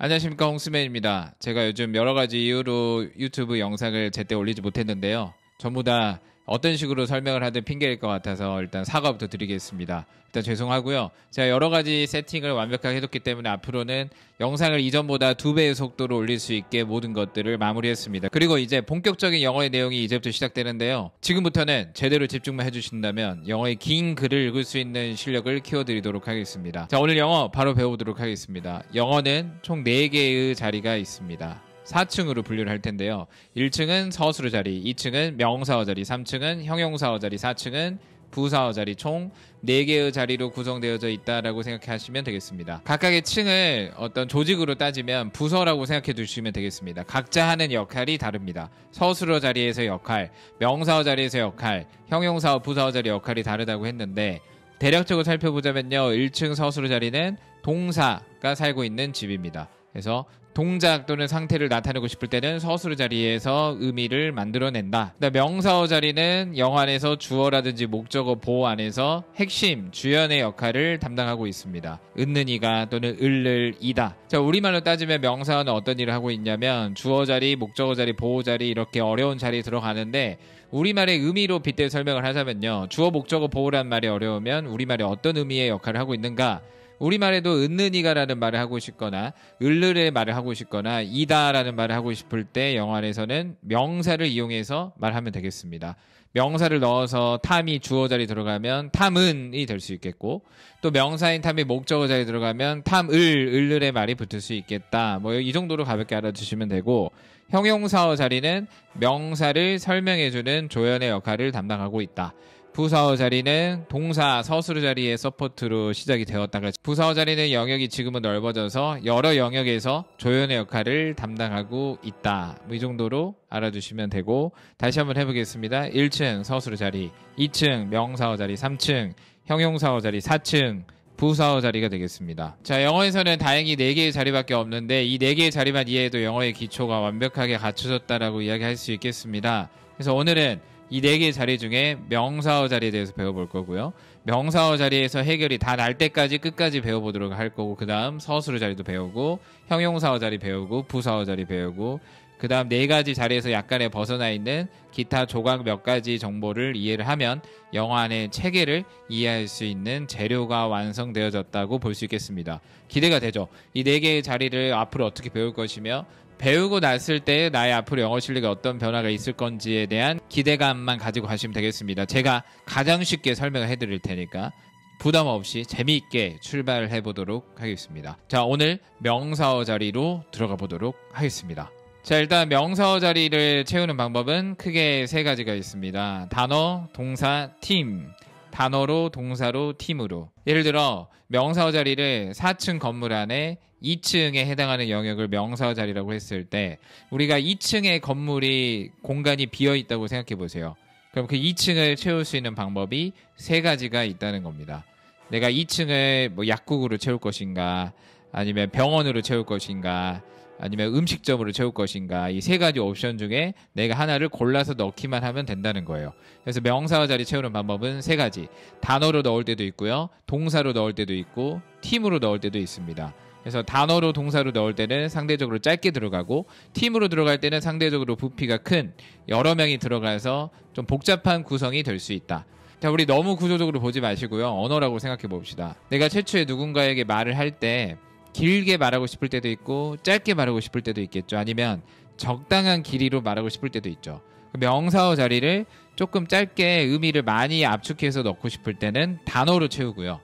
안녕하십니까, 홍스맨입니다. 제가 요즘 여러 가지 이유로 유튜브 영상을 제때 올리지 못했는데요. 전부 다 어떤 식으로 설명을 하든 핑계일 것 같아서 일단 사과부터 드리겠습니다. 일단 죄송하고요. 제가 여러 가지 세팅을 완벽하게 해뒀기 때문에 앞으로는 영상을 이전보다 2배의 속도로 올릴 수 있게 모든 것들을 마무리했습니다. 그리고 이제 본격적인 영어의 내용이 이제부터 시작되는데요. 지금부터는 제대로 집중만 해주신다면 영어의 긴 글을 읽을 수 있는 실력을 키워드리도록 하겠습니다. 자, 오늘 영어 바로 배워보도록 하겠습니다. 영어는 총 4개의 자리가 있습니다. 4층으로 분류를 할 텐데요. 1층은 서술어 자리, 2층은 명사어 자리, 3층은 형용사어 자리, 4층은 부사어 자리, 총 4개의 자리로 구성되어져 있다라고 생각하시면 되겠습니다. 각각의 층을 어떤 조직으로 따지면 부서라고 생각해 두시면 되겠습니다. 각자 하는 역할이 다릅니다. 서술어 자리에서 역할, 명사어 자리에서 역할, 형용사어, 부사어 자리 역할이 다르다고 했는데 대략적으로 살펴보자면요. 1층 서술어 자리는 동사가 살고 있는 집입니다. 그래서 동작 또는 상태를 나타내고 싶을 때는 서술어 자리에서 의미를 만들어낸다. 명사어 자리는 영어 안에서 주어라든지 목적어 보호 안에서 핵심 주연의 역할을 담당하고 있습니다. 은는이가 또는 을을이다. 자, 우리말로 따지면 명사어는 어떤 일을 하고 있냐면 주어 자리, 목적어 자리, 보호 자리 이렇게 어려운 자리에 들어가는데 우리말의 의미로 빗대 설명을 하자면요. 주어, 목적어, 보호라는 말이 어려우면 우리말에 어떤 의미의 역할을 하고 있는가? 우리말에도 은는이가라는 말을 하고 싶거나 을르의 말을 하고 싶거나 이다라는 말을 하고 싶을 때 영어 안에서는 명사를 이용해서 말하면 되겠습니다. 명사를 넣어서 탐이 주어 자리 들어가면 탐은이 될 수 있겠고 또 명사인 탐이 목적어 자리 들어가면 을르의 말이 붙을 수 있겠다. 뭐 이 정도로 가볍게 알아두시면 되고 형용사어 자리는 명사를 설명해주는 조연의 역할을 담당하고 있다. 부사어 자리는 동사 서술어 자리의 서포트로 시작이 되었다가 부사어 자리는 영역이 지금은 넓어져서 여러 영역에서 조연의 역할을 담당하고 있다. 이 정도로 알아두시면 되고 다시 한번 해보겠습니다. 1층 서술어 자리, 2층 명사어 자리, 3층 형용사어 자리, 4층 부사어 자리가 되겠습니다. 자, 영어에서는 다행히 4개의 자리밖에 없는데 이 4개의 자리만 이해해도 영어의 기초가 완벽하게 갖춰졌다라고 이야기할 수 있겠습니다. 그래서 오늘은 이 4개의 자리 중에 명사어 자리에 대해서 배워볼 거고요. 명사어 자리에서 해결이 다 날 때까지 끝까지 배워보도록 할 거고 그 다음 서술어 자리도 배우고 형용사어 자리 배우고 부사어 자리 배우고 그 다음 4가지 자리에서 약간의 벗어나 있는 기타 조각 몇 가지 정보를 이해를 하면 영어 안의 체계를 이해할 수 있는 재료가 완성되어졌다고 볼 수 있겠습니다. 기대가 되죠? 이 4개의 자리를 앞으로 어떻게 배울 것이며 배우고 났을 때 나의 앞으로 영어 실력에 어떤 변화가 있을 건지에 대한 기대감만 가지고 가시면 되겠습니다. 제가 가장 쉽게 설명을 해드릴 테니까 부담 없이 재미있게 출발을 해보도록 하겠습니다. 자, 오늘 명사어 자리로 들어가 보도록 하겠습니다. 자, 일단 명사어 자리를 채우는 방법은 크게 3가지가 있습니다. 단어, 동사, 팀. 단어로, 동사로, 팀으로. 예를 들어 명사어 자리를 4층 건물 안에 2층에 해당하는 영역을 명사어 자리라고 했을 때 우리가 2층의 건물이 공간이 비어 있다고 생각해 보세요. 그럼 그 2층을 채울 수 있는 방법이 3가지가 있다는 겁니다. 내가 2층을 뭐 약국으로 채울 것인가 아니면 병원으로 채울 것인가 아니면 음식점으로 채울 것인가 이 3가지 옵션 중에 내가 하나를 골라서 넣기만 하면 된다는 거예요. 그래서 명사어 자리 채우는 방법은 3가지. 단어로 넣을 때도 있고요. 동사로 넣을 때도 있고 팀으로 넣을 때도 있습니다. 그래서 단어로 동사로 넣을 때는 상대적으로 짧게 들어가고 팀으로 들어갈 때는 상대적으로 부피가 큰 여러 명이 들어가서 좀 복잡한 구성이 될 수 있다. 자, 우리 너무 구조적으로 보지 마시고요. 언어라고 생각해 봅시다. 내가 최초에 누군가에게 말을 할 때 길게 말하고 싶을 때도 있고 짧게 말하고 싶을 때도 있겠죠. 아니면 적당한 길이로 말하고 싶을 때도 있죠. 명사어 자리를 조금 짧게 의미를 많이 압축해서 넣고 싶을 때는 단어로 채우고요.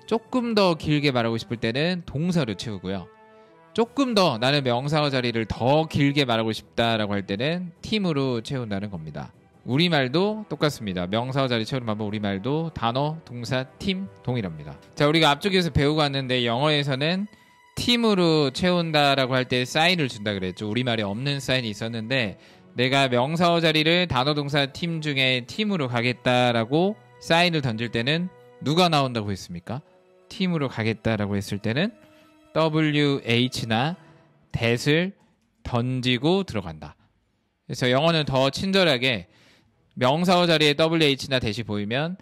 조금 더 길게 말하고 싶을 때는 동사로 채우고요. 조금 더 나는 명사어 자리를 더 길게 말하고 싶다라고 할 때는 팀으로 채운다는 겁니다. 우리말도 똑같습니다. 명사어 자리 채우는 방법 우리말도 단어, 동사, 팀 동일합니다. 자, 우리가 앞쪽에서 배우고 왔는데 영어에서는 팀으로 채운다라고 할 때 사인을 준다 그랬죠. 우리말에 없는 사인이 있었는데 내가 명사어 자리를 단어, 동사, 팀 중에 팀으로 가겠다라고 사인을 던질 때는 누가 나온다고 했습니까? 팀으로 가겠다라고 했을 때는 WH나 that을 던지고 들어간다. 그래서 영어는 더 친절하게 명사어 자리에 WH나 대시 보이면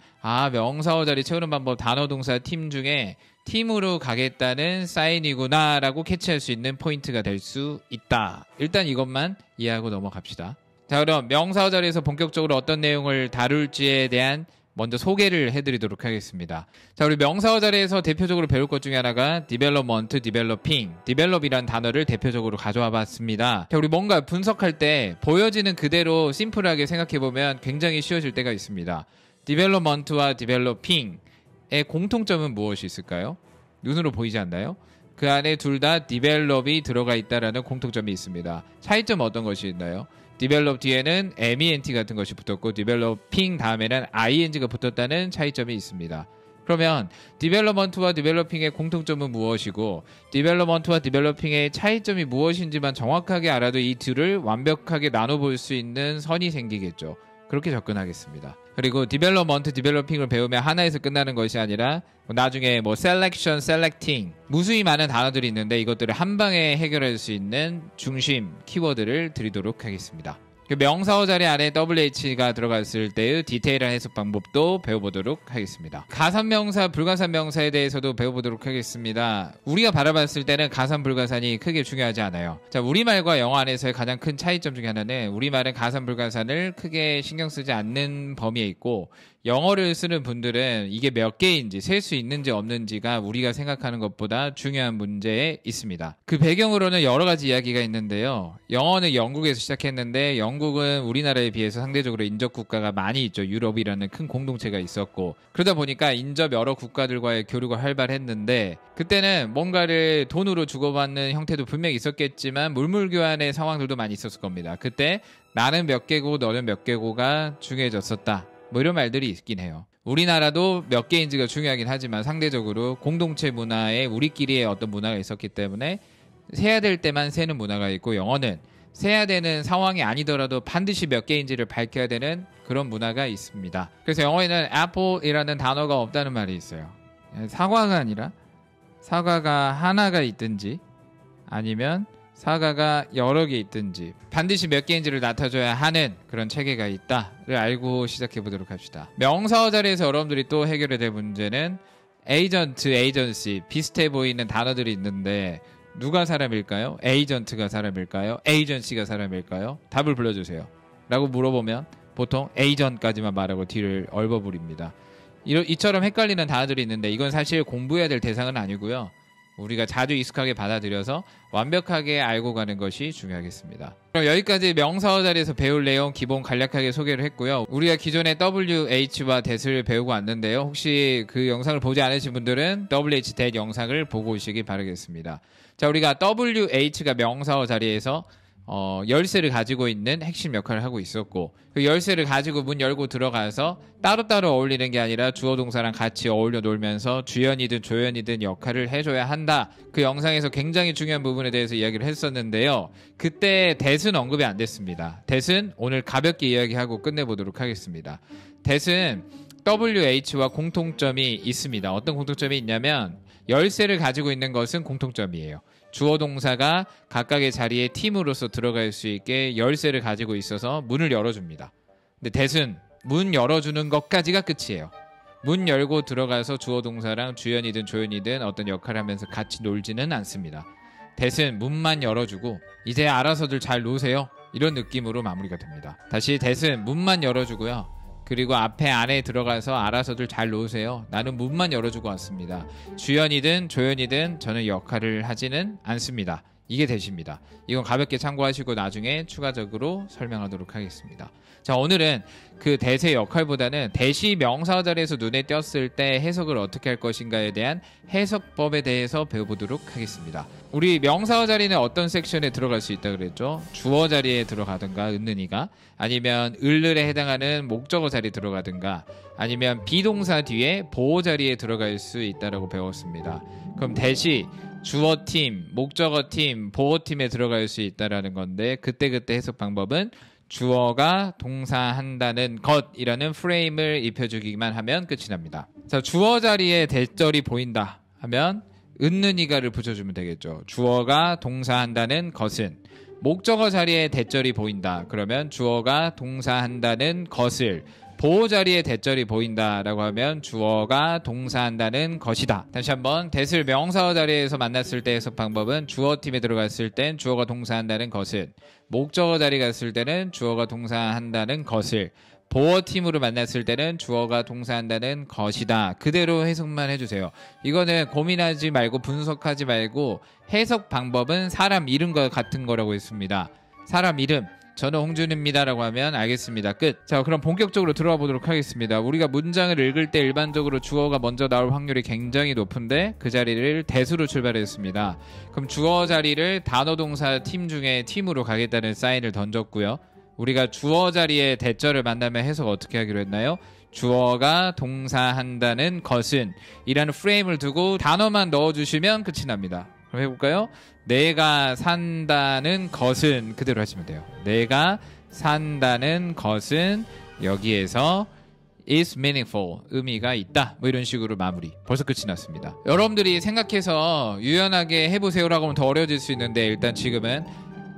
명사어 자리 채우는 방법 단어 동사 팀 중에 팀으로 가겠다는 사인이구나 라고 캐치할 수 있는 포인트가 될 수 있다. 일단 이것만 이해하고 넘어갑시다. 자, 그럼 명사어 자리에서 본격적으로 어떤 내용을 다룰지에 대한 먼저 소개를 해드리도록 하겠습니다. 자, 우리 명사어 자리에서 대표적으로 배울 것 중에 하나가 development, developing, develop이라는 단어를 대표적으로 가져와 봤습니다. 자, 우리 뭔가 분석할 때 보여지는 그대로 심플하게 생각해보면 굉장히 쉬워질 때가 있습니다. development와 developing의 공통점은 무엇이 있을까요? 눈으로 보이지 않나요? 그 안에 둘 다 develop이 들어가 있다는 공통점이 있습니다. 차이점 어떤 것이 있나요? develop 뒤에는 ment 같은 것이 붙었고 developing 다음에는 ing가 붙었다는 차이점이 있습니다. 그러면 development와 developing의 공통점은 무엇이고 development와 developing의 차이점이 무엇인지만 정확하게 알아도 이 둘을 완벽하게 나눠볼 수 있는 선이 생기겠죠. 그렇게 접근하겠습니다. 그리고 development, developing을 배우면 하나에서 끝나는 것이 아니라 나중에 selection, selecting 무수히 많은 단어들이 있는데 이것들을 한 방에 해결할 수 있는 중심 키워드를 드리도록 하겠습니다. 명사어 자리 안에 WH가 들어갔을 때의 디테일한 해석 방법도 배워보도록 하겠습니다. 가산명사, 불가산명사에 대해서도 배워보도록 하겠습니다. 우리가 바라봤을 때는 가산, 불가산이 크게 중요하지 않아요. 자, 우리말과 영어 안에서의 가장 큰 차이점 중에 하나는 우리말은 가산, 불가산을 크게 신경 쓰지 않는 범위에 있고 영어를 쓰는 분들은 이게 몇 개인지 셀 수 있는지 없는지가 우리가 생각하는 것보다 중요한 문제에 있습니다. 그 배경으로는 여러 가지 이야기가 있는데요. 영어는 영국에서 시작했는데 영국은 우리나라에 비해서 상대적으로 인접 국가가 많이 있죠. 유럽이라는 큰 공동체가 있었고 그러다 보니까 인접 여러 국가들과의 교류가 활발했는데 그때는 뭔가를 돈으로 주고받는 형태도 분명히 있었겠지만 물물교환의 상황들도 많이 있었을 겁니다. 그때 나는 몇 개고 너는 몇 개고가 중요해졌었다. 이런 말들이 있긴 해요. 우리나라도 몇 개인지가 중요하긴 하지만 상대적으로 공동체 문화에 우리끼리의 어떤 문화가 있었기 때문에 세야 될 때만 세는 문화가 있고 영어는 세야 되는 상황이 아니더라도 반드시 몇 개인지를 밝혀야 되는 그런 문화가 있습니다. 그래서 영어에는 apple이라는 단어가 없다는 말이 있어요. 사과가 아니라 사과가 하나가 있든지 아니면 사과가 여러 개 있든지 반드시 몇 개인지를 나타줘야 하는 그런 체계가 있다를 알고 시작해 보도록 합시다. 명사어 자리에서 여러분들이 또 해결해야 될 문제는 에이전트, 에이전시 비슷해 보이는 단어들이 있는데 누가 사람일까요? 에이전트가 사람일까요? 에이전시가 사람일까요? 답을 불러주세요 라고 물어보면 보통 에이전트까지만 말하고 뒤를 얽어부립니다. 이처럼 헷갈리는 단어들이 있는데 이건 사실 공부해야 될 대상은 아니고요. 우리가 자주 익숙하게 받아들여서 완벽하게 알고 가는 것이 중요하겠습니다. 그럼 여기까지 명사어 자리에서 배울 내용 기본 간략하게 소개를 했고요. 우리가 기존에 WH와 that을 배우고 왔는데요. 혹시 그 영상을 보지 않으신 분들은 WH that 영상을 보고 오시기 바라겠습니다. 자, 우리가 WH가 명사어 자리에서 열쇠를 가지고 있는 핵심 역할을 하고 있었고 그 열쇠를 가지고 문 열고 들어가서 따로따로 어울리는 게 아니라 주어 동사랑 같이 어울려 놀면서 주연이든 조연이든 역할을 해줘야 한다. 그 영상에서 굉장히 중요한 부분에 대해서 이야기를 했었는데요. 그때 that은 언급이 안 됐습니다. that은 오늘 가볍게 이야기하고 끝내보도록 하겠습니다. that은 WH와 공통점이 있습니다. 어떤 공통점이 있냐면 열쇠를 가지고 있는 것은 공통점이에요. 주어 동사가 각각의 자리에 팀으로서 들어갈 수 있게 열쇠를 가지고 있어서 문을 열어줍니다. 근데 that은 문 열어주는 것까지가 끝이에요. 문 열고 들어가서 주어 동사랑 주연이든 조연이든 어떤 역할을 하면서 같이 놀지는 않습니다. that은 문만 열어주고 이제 알아서들 잘 노세요. 이런 느낌으로 마무리가 됩니다. 다시 that은 문만 열어주고요. 그리고 앞에 안에 들어가서 알아서들 잘 놓으세요. 나는 문만 열어주고 왔습니다. 주연이든 조연이든 저는 역할을 하지는 않습니다. 이게 that입니다. 이건 가볍게 참고하시고 나중에 추가적으로 설명하도록 하겠습니다. 자, 오늘은 그 that의 역할보다는 that이 명사어 자리에서 눈에 띄었을 때 해석을 어떻게 할 것인가에 대한 해석법에 대해서 배워보도록 하겠습니다. 우리 명사어 자리는 어떤 섹션에 들어갈 수 있다 그랬죠? 주어 자리에 들어가든가 은는이가 아니면 을을에 해당하는 목적어 자리에 들어가든가 아니면 비동사 뒤에 보호 자리에 들어갈 수 있다고 배웠습니다. 그럼 that이 주어팀, 목적어팀, 보호팀에 들어갈 수 있다는 건데 그때그때 해석 방법은 주어가 동사한다는 것이라는 프레임을 입혀주기만 하면 끝이 납니다. 자, 주어 자리에 대절이 보인다 하면 은는이가를 붙여주면 되겠죠. 주어가 동사한다는 것은 목적어 자리에 대절이 보인다. 그러면 주어가 동사한다는 것을, 보호 자리에 대절이 보인다라고 하면 주어가 동사한다는 것이다. 다시 한번 대을 명사어 자리에서 만났을 때 해석 방법은 주어팀에 들어갔을 땐 주어가 동사한다는 것을, 목적어 자리 갔을 때는 주어가 동사한다는 것을, 보어팀으로 만났을 때는 주어가 동사한다는 것이다. 그대로 해석만 해주세요. 이거는 고민하지 말고 분석하지 말고 해석 방법은 사람 이름과 같은 거라고 했습니다. 사람 이름. 저는 홍준입니다 라고 하면 알겠습니다. 끝. 자, 그럼 본격적으로 들어가 보도록 하겠습니다. 우리가 문장을 읽을 때 일반적으로 주어가 먼저 나올 확률이 굉장히 높은데 그 자리를 대수로 출발했습니다. 그럼 주어 자리를 단어 동사 팀 중에 팀으로 가겠다는 사인을 던졌고요. 우리가 주어 자리에 대절을 만나면 해석 어떻게 하기로 했나요? 주어가 동사한다는 것은 이라는 프레임을 두고 단어만 넣어주시면 끝이 납니다. 그럼 해볼까요? 내가 산다는 것은 그대로 하시면 돼요. 내가 산다는 것은 여기에서 is meaningful, 의미가 있다. 뭐 이런 식으로 마무리. 벌써 끝이 났습니다. 여러분들이 생각해서 유연하게 해보세요라고 하면 더 어려워질 수 있는데 일단 지금은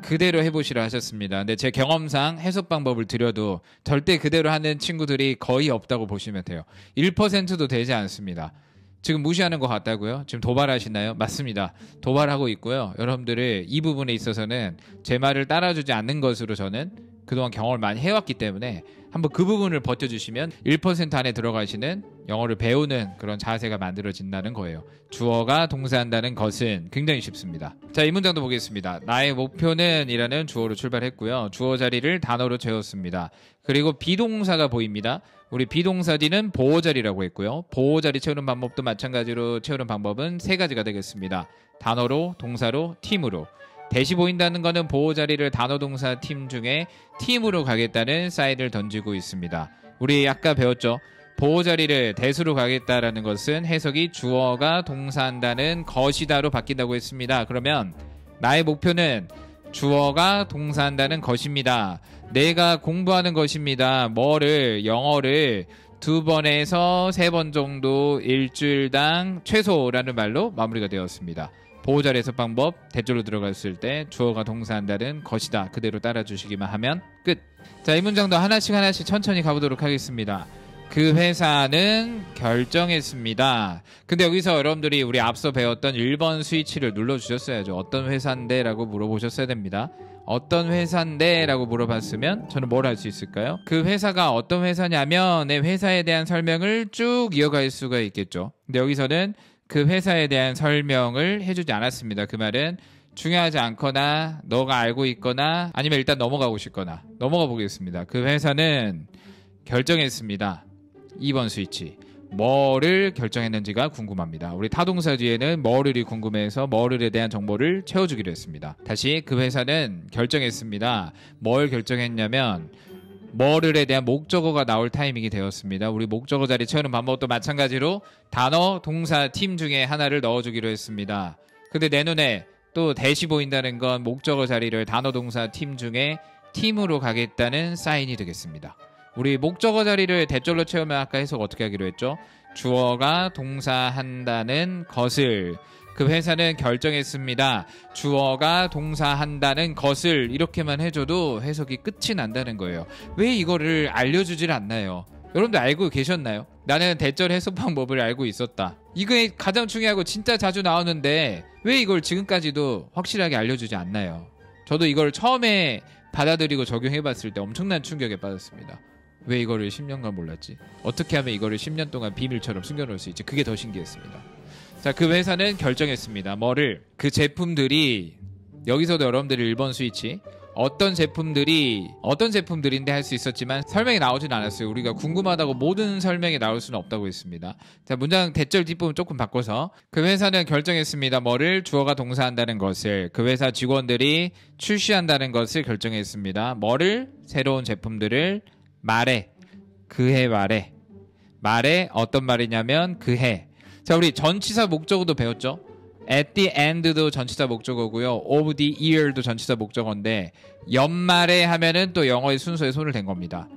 그대로 해보시라 하셨습니다. 근데 제 경험상 해석 방법을 드려도 절대 그대로 하는 친구들이 거의 없다고 보시면 돼요. 1%도 되지 않습니다. 지금 무시하는 것 같다고요? 지금 도발하시나요? 맞습니다. 도발하고 있고요. 여러분들을 이 부분에 있어서는 제 말을 따라주지 않는 것으로 저는 그동안 경험을 많이 해왔기 때문에 한번 그 부분을 버텨주시면 1% 안에 들어가시는 영어를 배우는 그런 자세가 만들어진다는 거예요. 주어가 동사한다는 것은 굉장히 쉽습니다. 자, 이 문장도 보겠습니다. 나의 목표는 이라는 주어로 출발했고요. 주어 자리를 단어로 채웠습니다. 그리고 비동사가 보입니다. 우리 비동사 뒤는 보호 자리라고 했고요. 보호 자리 채우는 방법도 마찬가지로 채우는 방법은 세 가지가 되겠습니다. 단어로, 동사로, 팀으로. 대시 보인다는 것은 보호 자리를 단어, 동사, 팀 중에 팀으로 가겠다는 사인을 던지고 있습니다. 우리 아까 배웠죠? 보호 자리를 대수로 가겠다라는 것은 해석이 주어가 동사한다는 것이다로 바뀐다고 했습니다. 그러면 나의 목표는 주어가 동사한다는 것입니다. 내가 공부하는 것입니다. 뭐를, 영어를 2번에서 3번 정도 일주일당 최소라는 말로 마무리가 되었습니다. 보호자리 해석 방법, 대절로 들어갔을 때 주어가 동사한다는 것이다. 그대로 따라주시기만 하면 끝. 자, 이 문장도 하나씩 천천히 가보도록 하겠습니다. 그 회사는 결정했습니다. 근데 여기서 여러분들이 우리 앞서 배웠던 1번 스위치를 눌러주셨어야죠. 어떤 회사인데? 라고 물어보셨어야 됩니다. 어떤 회사인데? 라고 물어봤으면 저는 뭘 할 수 있을까요? 그 회사가 어떤 회사냐면 내 회사에 대한 설명을 쭉 이어갈 수가 있겠죠. 근데 여기서는 그 회사에 대한 설명을 해주지 않았습니다. 그 말은 중요하지 않거나 너가 알고 있거나 아니면 일단 넘어가고 싶거나 넘어가 보겠습니다. 그 회사는 결정했습니다. 2번 스위치. 뭐를 결정했는지가 궁금합니다. 우리 타동사 뒤에는 뭐를이 궁금해서 뭐를에 대한 정보를 채워주기로 했습니다. 다시 그 회사는 결정했습니다. 뭘 결정했냐면 뭐를에 대한 목적어가 나올 타이밍이 되었습니다. 우리 목적어 자리 채우는 방법도 마찬가지로 단어, 동사, 팀 중에 하나를 넣어주기로 했습니다. 근데 내 눈에 또 대시 보인다는 건 목적어 자리를 단어, 동사, 팀 중에 팀으로 가겠다는 사인이 되겠습니다. 우리 목적어 자리를 대절로 채우면 아까 해석 어떻게 하기로 했죠? 주어가 동사한다는 것을, 그 회사는 결정했습니다. 주어가 동사한다는 것을 이렇게만 해줘도 해석이 끝이 난다는 거예요. 왜 이거를 알려주질 않나요? 여러분들 알고 계셨나요? 나는 대절 해석 방법을 알고 있었다. 이게 가장 중요하고 진짜 자주 나오는데 왜 이걸 지금까지도 확실하게 알려주지 않나요? 저도 이걸 처음에 받아들이고 적용해봤을 때 엄청난 충격에 빠졌습니다. 왜 이거를 10년간 몰랐지? 어떻게 하면 이거를 10년 동안 비밀처럼 숨겨놓을 수 있지? 그게 더 신기했습니다. 자, 그 회사는 결정했습니다. 뭐를? 그 제품들이, 여기서도 여러분들이 1번 스위치, 어떤 제품들인데 할 수 있었지만 설명이 나오진 않았어요. 우리가 궁금하다고 모든 설명이 나올 수는 없다고 했습니다. 자, 문장 대절 뒷부분 조금 바꿔서 그 회사는 결정했습니다. 뭐를? 주어가 동사한다는 것을. 그 회사 직원들이 출시한다는 것을 결정했습니다. 뭐를? 새로운 제품들을 말해. 그해 말해. 말해 어떤 말이냐면 그해. 자, 우리 전치사 목적어도 배웠죠? at the end도 전치사 목적어고요. of the year도 전치사 목적어인데 연말에 하면은 또 영어의 순서에 손을 댄 겁니다.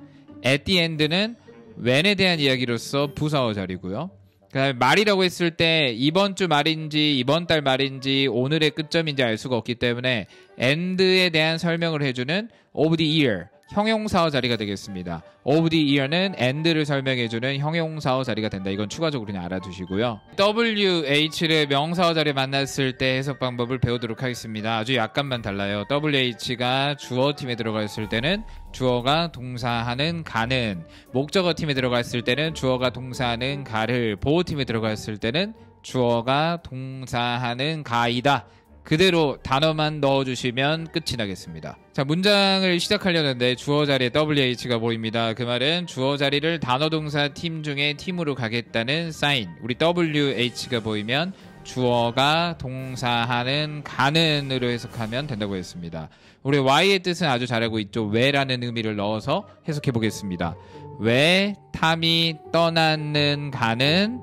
at the end는 when에 대한 이야기로서 부사어 자리고요. 그다음에 말이라고 했을 때 이번 주 말인지 이번 달 말인지 오늘의 끝점인지 알 수가 없기 때문에 end에 대한 설명을 해주는 of the year 형용사어 자리가 되겠습니다. of the year는 end를 설명해주는 형용사어 자리가 된다. 이건 추가적으로 그냥 알아두시고요. WH를 명사어 자리에 만났을 때 해석 방법을 배우도록 하겠습니다. 아주 약간만 달라요. WH가 주어 팀에 들어갔을 때는 주어가 동사하는 가는, 목적어 팀에 들어갔을 때는 주어가 동사하는 가를, 보호 팀에 들어갔을 때는 주어가 동사하는 가이다. 그대로 단어만 넣어주시면 끝이 나겠습니다. 자, 문장을 시작하려는데 주어 자리에 WH가 보입니다. 그 말은 주어 자리를 단어 동사 팀 중에 팀으로 가겠다는 사인. 우리 WH가 보이면 주어가 동사하는 가는으로 해석하면 된다고 했습니다. 우리 Y의 뜻은 아주 잘알고 있죠. 왜라는 의미를 넣어서 해석해 보겠습니다. 왜 탐이 떠나는 가는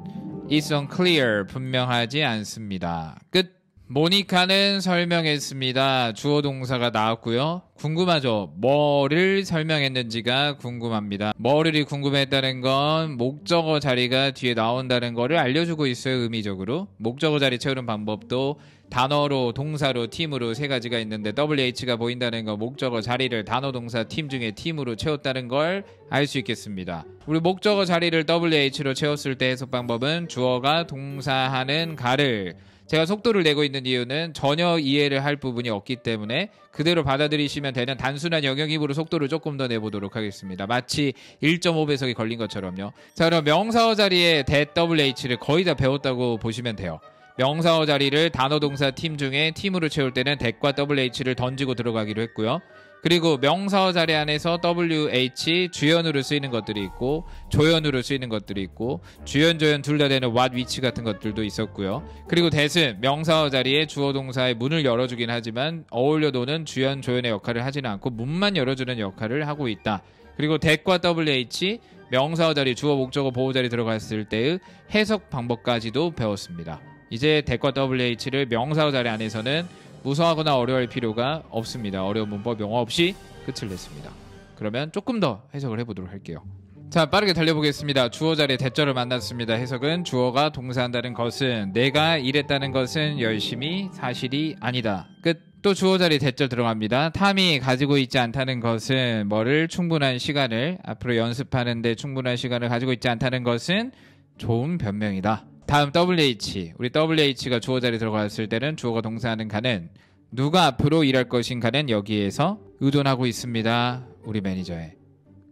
is unclear, 분명하지 않습니다. 끝. 모니카는 설명했습니다. 주어 동사가 나왔고요. 궁금하죠? 뭐를 설명했는지가 궁금합니다. 뭐를 궁금했다는 건 목적어 자리가 뒤에 나온다는 거를 알려주고 있어요. 의미적으로. 목적어 자리 채우는 방법도 단어로, 동사로, 팀으로 세 가지가 있는데 WH가 보인다는 건 목적어 자리를 단어, 동사, 팀 중에 팀으로 채웠다는 걸 알 수 있겠습니다. 우리 목적어 자리를 WH로 채웠을 때 해석 방법은 주어가 동사하는 가를, 제가 속도를 내고 있는 이유는 전혀 이해를 할 부분이 없기 때문에 그대로 받아들이시면 되는 단순한 영역입으로 속도를 조금 더 내보도록 하겠습니다. 마치 1.5배속이 걸린 것처럼요. 자, 그럼 명사어 자리에 WH를 거의 다 배웠다고 보시면 돼요. 명사어 자리를 단어, 동사, 팀 중에 팀으로 채울 때는 that과 WH를 던지고 들어가기로 했고요. 그리고 명사어 자리 안에서 WH 주연으로 쓰이는 것들이 있고 조연으로 쓰이는 것들이 있고 주연, 조연 둘 다 되는 what, which 같은 것들도 있었고요. 그리고 that은 명사어 자리에 주어 동사의 문을 열어주긴 하지만 어울려 도는 주연, 조연의 역할을 하지는 않고 문만 열어주는 역할을 하고 있다. 그리고 that과 WH 명사어 자리, 주어, 목적어, 보호 자리 들어갔을 때의 해석 방법까지도 배웠습니다. 이제 that과 WH를 명사어 자리 안에서는 무서워하거나 어려워할 필요가 없습니다. 어려운 문법 용어 없이 끝을 냈습니다. 그러면 조금 더 해석을 해보도록 할게요. 자, 빠르게 달려보겠습니다. 주어 자리에 대절을 만났습니다. 해석은 주어가 동사한다는 것은, 내가 일했다는 것은 열심히 사실이 아니다. 끝. 또 주어 자리에 대절 들어갑니다. 탐이 가지고 있지 않다는 것은 뭐를 충분한 시간을, 앞으로 연습하는데 충분한 시간을 가지고 있지 않다는 것은 좋은 변명이다. 다음 WH. 우리 WH가 주어 자리에 들어갔을 때는 주어가 동사하는 가는, 누가 앞으로 일할 것인가는 여기에서 의존하고 있습니다. 우리 매니저의.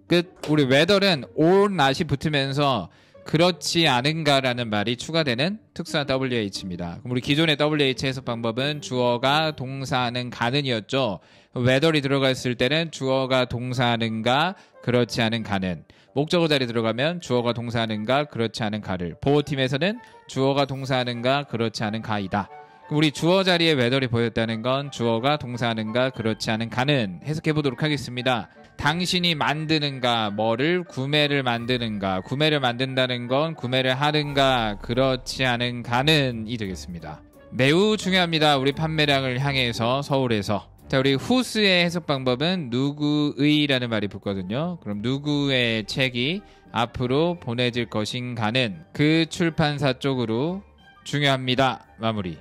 끝. 우리 whether는 or not이 붙으면서 그렇지 않은가라는 말이 추가되는 특수한 WH입니다. 그럼 우리 기존의 WH 해석 방법은 주어가 동사하는 가는이었죠. whether이 들어갔을 때는 주어가 동사하는가 그렇지 않은 가는, 목적어 자리 들어가면 주어가 동사하는가 그렇지 않은 가를, 보호팀에서는 주어가 동사하는가 그렇지 않은 가이다. 우리 주어 자리에 whether이 보였다는 건 주어가 동사하는가 그렇지 않은 가는 해석해 보도록 하겠습니다. 당신이 만드는가, 뭐를 구매를 만드는가, 구매를 만든다는 건 구매를 하는가 그렇지 않은 가는이 되겠습니다. 매우 중요합니다. 우리 판매량을 향해서 서울에서. 자, 우리 whose의 해석 방법은 누구의라는 말이 붙거든요. 그럼 누구의 책이 앞으로 보내질 것인가는 그 출판사 쪽으로 중요합니다. 마무리.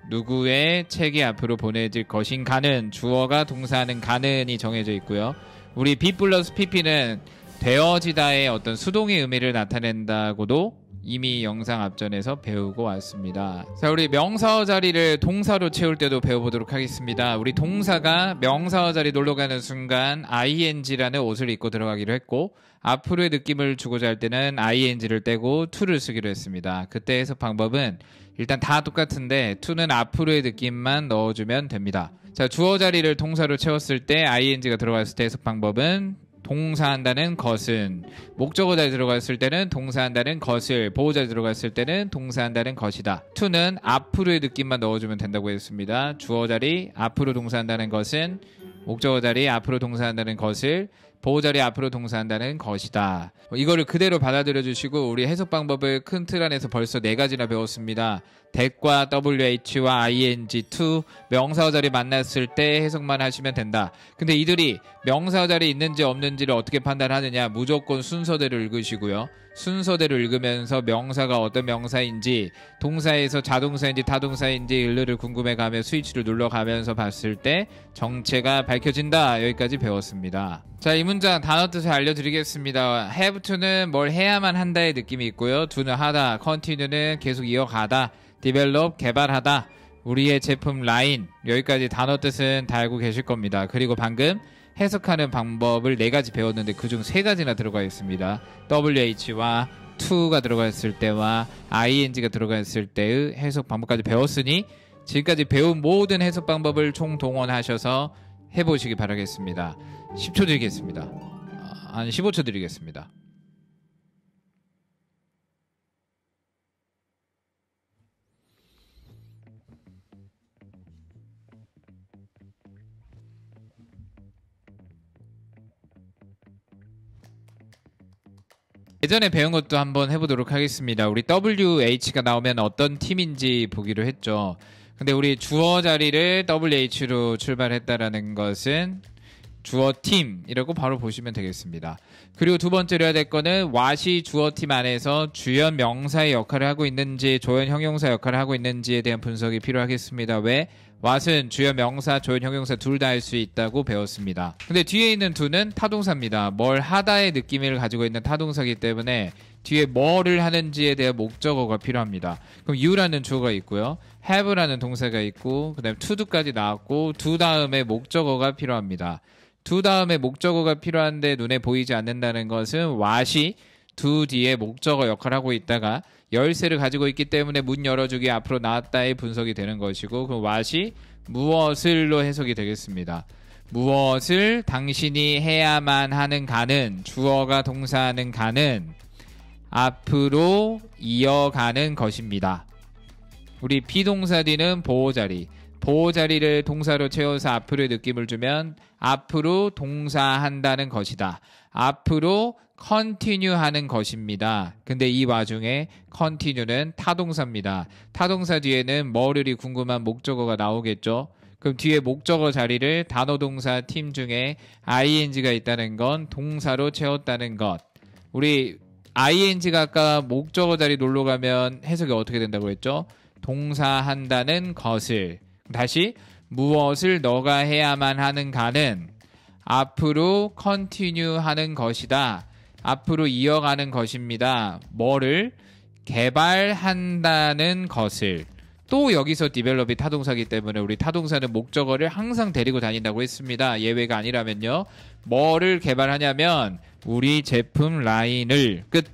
누구의 책이 앞으로 보내질 것인가는 주어가 동사하는 가는이 정해져 있고요. 우리 be 플러스 pp는 되어지다의 어떤 수동의 의미를 나타낸다고도 이미 영상 앞전에서 배우고 왔습니다. 자, 우리 명사어 자리를 동사로 채울 때도 배워보도록 하겠습니다. 우리 동사가 명사어 자리 놀러가는 순간 ing라는 옷을 입고 들어가기로 했고, 앞으로의 느낌을 주고자 할 때는 ing를 떼고 to를 쓰기로 했습니다. 그때 해석 방법은 일단 다 똑같은데 to는 앞으로의 느낌만 넣어주면 됩니다. 자, 주어 자리를 동사로 채웠을 때 ing가 들어갔을 때 해석 방법은 동사한다는 것은, 목적어 자리 들어갔을 때는 동사한다는 것을, 보호 자리 들어갔을 때는 동사한다는 것이다. to는 앞으로의 느낌만 넣어주면 된다고 했습니다. 주어 자리 앞으로 동사한다는 것은, 목적어 자리 앞으로 동사한다는 것을, 보호자리 앞으로 동사한다는 것이다. 이거를 그대로 받아들여 주시고 우리 해석 방법을 큰 틀 안에서 벌써 4가지나 배웠습니다. that과 wh와 ing, to 명사어 자리 만났을 때 해석만 하시면 된다. 근데 이들이 명사어 자리 있는지 없는지를 어떻게 판단하느냐, 무조건 순서대로 읽으시고요. 순서대로 읽으면서 명사가 어떤 명사인지, 동사에서 자동사인지 타동사인지 을를 궁금해가며 스위치를 눌러가면서 봤을 때 정체가 밝혀진다. 여기까지 배웠습니다. 자, 이 문장 단어 뜻을 알려드리겠습니다. have to는 뭘 해야만 한다의 느낌이 있고요. do는 하다, continue는 계속 이어가다, develop 개발하다, 우리의 제품 라인, 여기까지 단어 뜻은 다 알고 계실 겁니다. 그리고 방금 해석하는 방법을 4가지 배웠는데 그중 3가지나 들어가 있습니다. WH와 to가 들어가 있을 때와 ing가 들어가 있을 때의 해석 방법까지 배웠으니 지금까지 배운 모든 해석 방법을 총동원하셔서 해보시기 바라겠습니다. 10초 드리겠습니다. 한 15초 드리겠습니다. 예전에 배운 것도 한번 해보도록 하겠습니다. 우리 WH가 나오면 어떤 팀인지 보기로 했죠. 근데 우리 주어 자리를 WH로 출발했다라는 것은 주어 팀이라고 바로 보시면 되겠습니다. 그리고 두 번째로 해야 될 거는 what이 주어 팀 안에서 주연 명사의 역할을 하고 있는지 조연 형용사 역할을 하고 있는지에 대한 분석이 필요하겠습니다. 왜? what은 주연 명사, 조연 형용사 둘 다 할 수 있다고 배웠습니다. 근데 뒤에 있는 do는 타동사입니다. 뭘 하다의 느낌을 가지고 있는 타동사이기 때문에 뒤에 뭐를 하는지에 대한 목적어가 필요합니다. 그럼 you라는 주어가 있고요. have라는 동사가 있고 그 다음에 to do까지 나왔고 do 다음에 목적어가 필요합니다. do 다음에 목적어가 필요한데 눈에 보이지 않는다는 것은 what이 do 뒤에 목적어 역할을 하고 있다가 열쇠를 가지고 있기 때문에 문 열어주기 앞으로 나왔다의 분석이 되는 것이고, 그 what이 무엇을로 해석이 되겠습니다. 무엇을 당신이 해야만 하는 가는, 주어가 동사하는 가는 앞으로 이어가는 것입니다. 우리 비동사 뒤는 보호자리, 보호자리를 동사로 채워서 앞으로의 느낌을 주면 앞으로 동사한다는 것이다. 앞으로 continue 하는 것입니다. 근데 이 와중에 continue는 타동사입니다. 타동사 뒤에는 뭐를이 궁금한 목적어가 나오겠죠. 그럼 뒤에 목적어 자리를 단어 동사 팀 중에 ing가 있다는 건 동사로 채웠다는 것. 우리 ing가 아까 목적어 자리 놀러 가면 해석이 어떻게 된다고 했죠? 동사한다는 것을. 다시 무엇을 너가 해야만 하는 가는 앞으로 continue 하는 것이다. 앞으로 이어가는 것입니다. 뭐를? 개발한다는 것을. 또 여기서 develop이 타동사이기 때문에 우리 타동사는 목적어를 항상 데리고 다닌다고 했습니다. 예외가 아니라면요. 뭐를 개발하냐면 우리 제품 라인을. 끝.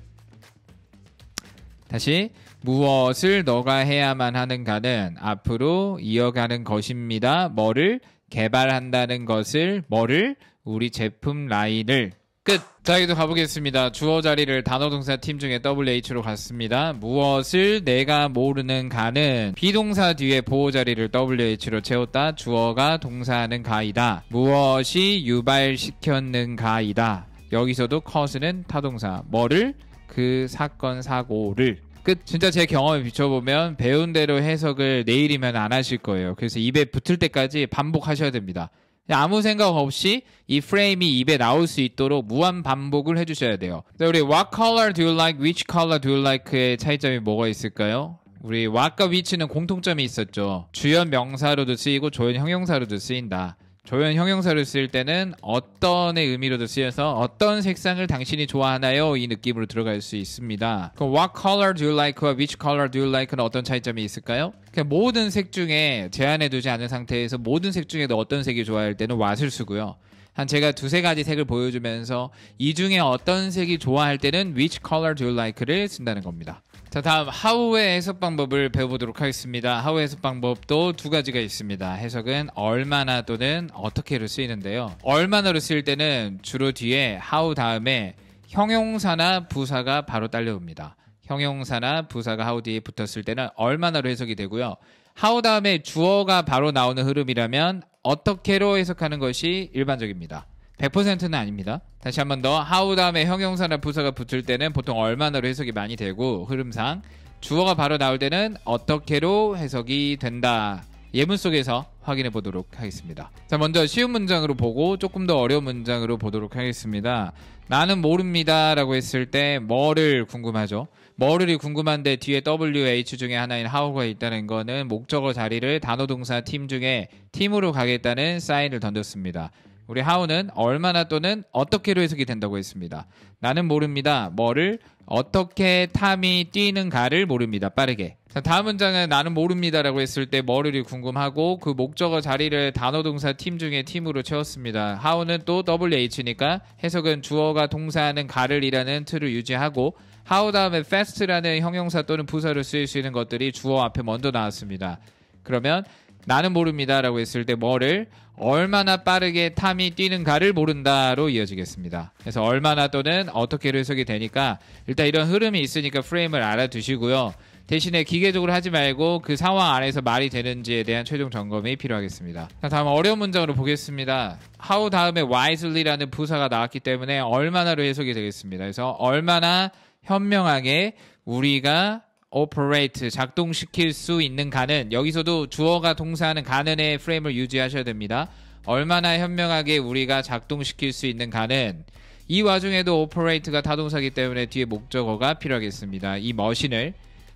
다시 무엇을 너가 해야만 하는가는 앞으로 이어가는 것입니다. 뭐를? 개발한다는 것을. 뭐를? 우리 제품 라인을. 끝! 자, 여기도 가보겠습니다. 주어 자리를 단어 동사 팀 중에 WH로 갔습니다. 무엇을 내가 모르는 가는 비동사 뒤에 보호 자리를 WH로 채웠다. 주어가 동사하는 가이다. 무엇이 유발시켰는가이다. 여기서도 cause는 타동사. 뭐를? 그 사건 사고를. 끝. 진짜 제 경험에 비춰보면 배운 대로 해석을 내일이면 안 하실 거예요. 그래서 입에 붙을 때까지 반복하셔야 됩니다. 아무 생각 없이 이 프레임이 입에 나올 수 있도록 무한 반복을 해주셔야 돼요. 우리 what color do you like, which color do you like의 차이점이 뭐가 있을까요? 우리 what과 which는 공통점이 있었죠. 주연 명사로도 쓰이고 조연 형용사로도 쓰인다. 조연 형용사를 쓸 때는 어떤의 의미로도 쓰여서 어떤 색상을 당신이 좋아하나요? 이 느낌으로 들어갈 수 있습니다. 그럼 what color do you like와 which color do you like는 어떤 차이점이 있을까요? 그냥 모든 색 중에 제한해 두지 않은 상태에서 모든 색 중에도 어떤 색이 좋아할 때는 what을 쓰고요. 한 제가 두세 가지 색을 보여주면서 이 중에 어떤 색이 좋아할 때는 which color do you like를 쓴다는 겁니다. 자, 다음 how의 해석 방법을 배워보도록 하겠습니다. how의 해석 방법도 두 가지가 있습니다. 해석은 얼마나 또는 어떻게로 쓰이는데요. 얼마나로 쓰일 때는 주로 뒤에 how 다음에 형용사나 부사가 바로 딸려옵니다. 형용사나 부사가 how 뒤에 붙었을 때는 얼마나로 해석이 되고요. how 다음에 주어가 바로 나오는 흐름이라면 어떻게로 해석하는 것이 일반적입니다. 100%는 아닙니다. 다시 한번 더 how 다음에 형용사나 부사가 붙을 때는 보통 얼마나로 해석이 많이 되고 흐름상 주어가 바로 나올 때는 어떻게로 해석이 된다. 예문 속에서 확인해 보도록 하겠습니다. 자, 먼저 쉬운 문장으로 보고 조금 더 어려운 문장으로 보도록 하겠습니다. 나는 모릅니다 라고 했을 때 뭐를 궁금하죠? 뭐를이 궁금한데 뒤에 WH 중에 하나인 how가 있다는 거는 목적어 자리를 단어 동사 팀 중에 팀으로 가겠다는 사인을 던졌습니다. 우리 how는 얼마나 또는 어떻게로 해석이 된다고 했습니다. 나는 모릅니다. 뭐를 어떻게 탐이 뛰는가를 모릅니다. 빠르게. 자, 다음 문장은 나는 모릅니다 라고 했을 때 뭐를이 궁금하고 그 목적어 자리를 단어 동사 팀 중에 팀으로 채웠습니다. how는 또 WH니까 해석은 주어가 동사하는 가를 이라는 틀을 유지하고 how 다음에 fast라는 형용사 또는 부사로 쓰일 수 있는 것들이 주어 앞에 먼저 나왔습니다. 그러면 나는 모릅니다 라고 했을 때 뭐를 얼마나 빠르게 탐이 뛰는가를 모른다로 이어지겠습니다. 그래서 얼마나 또는 어떻게로 해석이 되니까 일단 이런 흐름이 있으니까 프레임을 알아두시고요. 대신에 기계적으로 하지 말고 그 상황 안에서 말이 되는지에 대한 최종 점검이 필요하겠습니다. 자, 다음 어려운 문장으로 보겠습니다. how 다음에 wisely라는 부사가 나왔기 때문에 얼마나로 해석이 되겠습니다. 그래서 얼마나 현명하게 우리가 operate, 작동시킬 수 있는 가는, 여기서도 주어가 동사하는 가는의 프레임을 유지하셔야 됩니다. 얼마나 현명하게 우리가 작동시킬 수 있는 가는, 이 와중에도 operate가 타동사이기 때문에 뒤에 목적어가 필요하겠습니다. 이 머신을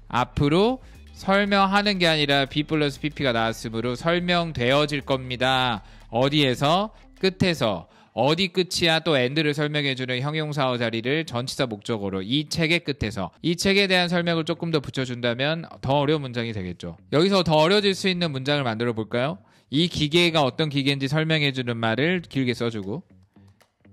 앞으로 설명하는 게 아니라 B 플러스 PP가 나왔으므로 설명되어질 겁니다. 어디에서? 끝에서. 어디 끝이야 또 end를 설명해주는 형용사어 자리를 전치사 목적어로 이 책의 끝에서 이 책에 대한 설명을 조금 더 붙여준다면 더 어려운 문장이 되겠죠. 여기서 더 어려워질 수 있는 문장을 만들어 볼까요? 이 기계가 어떤 기계인지 설명해주는 말을 길게 써주고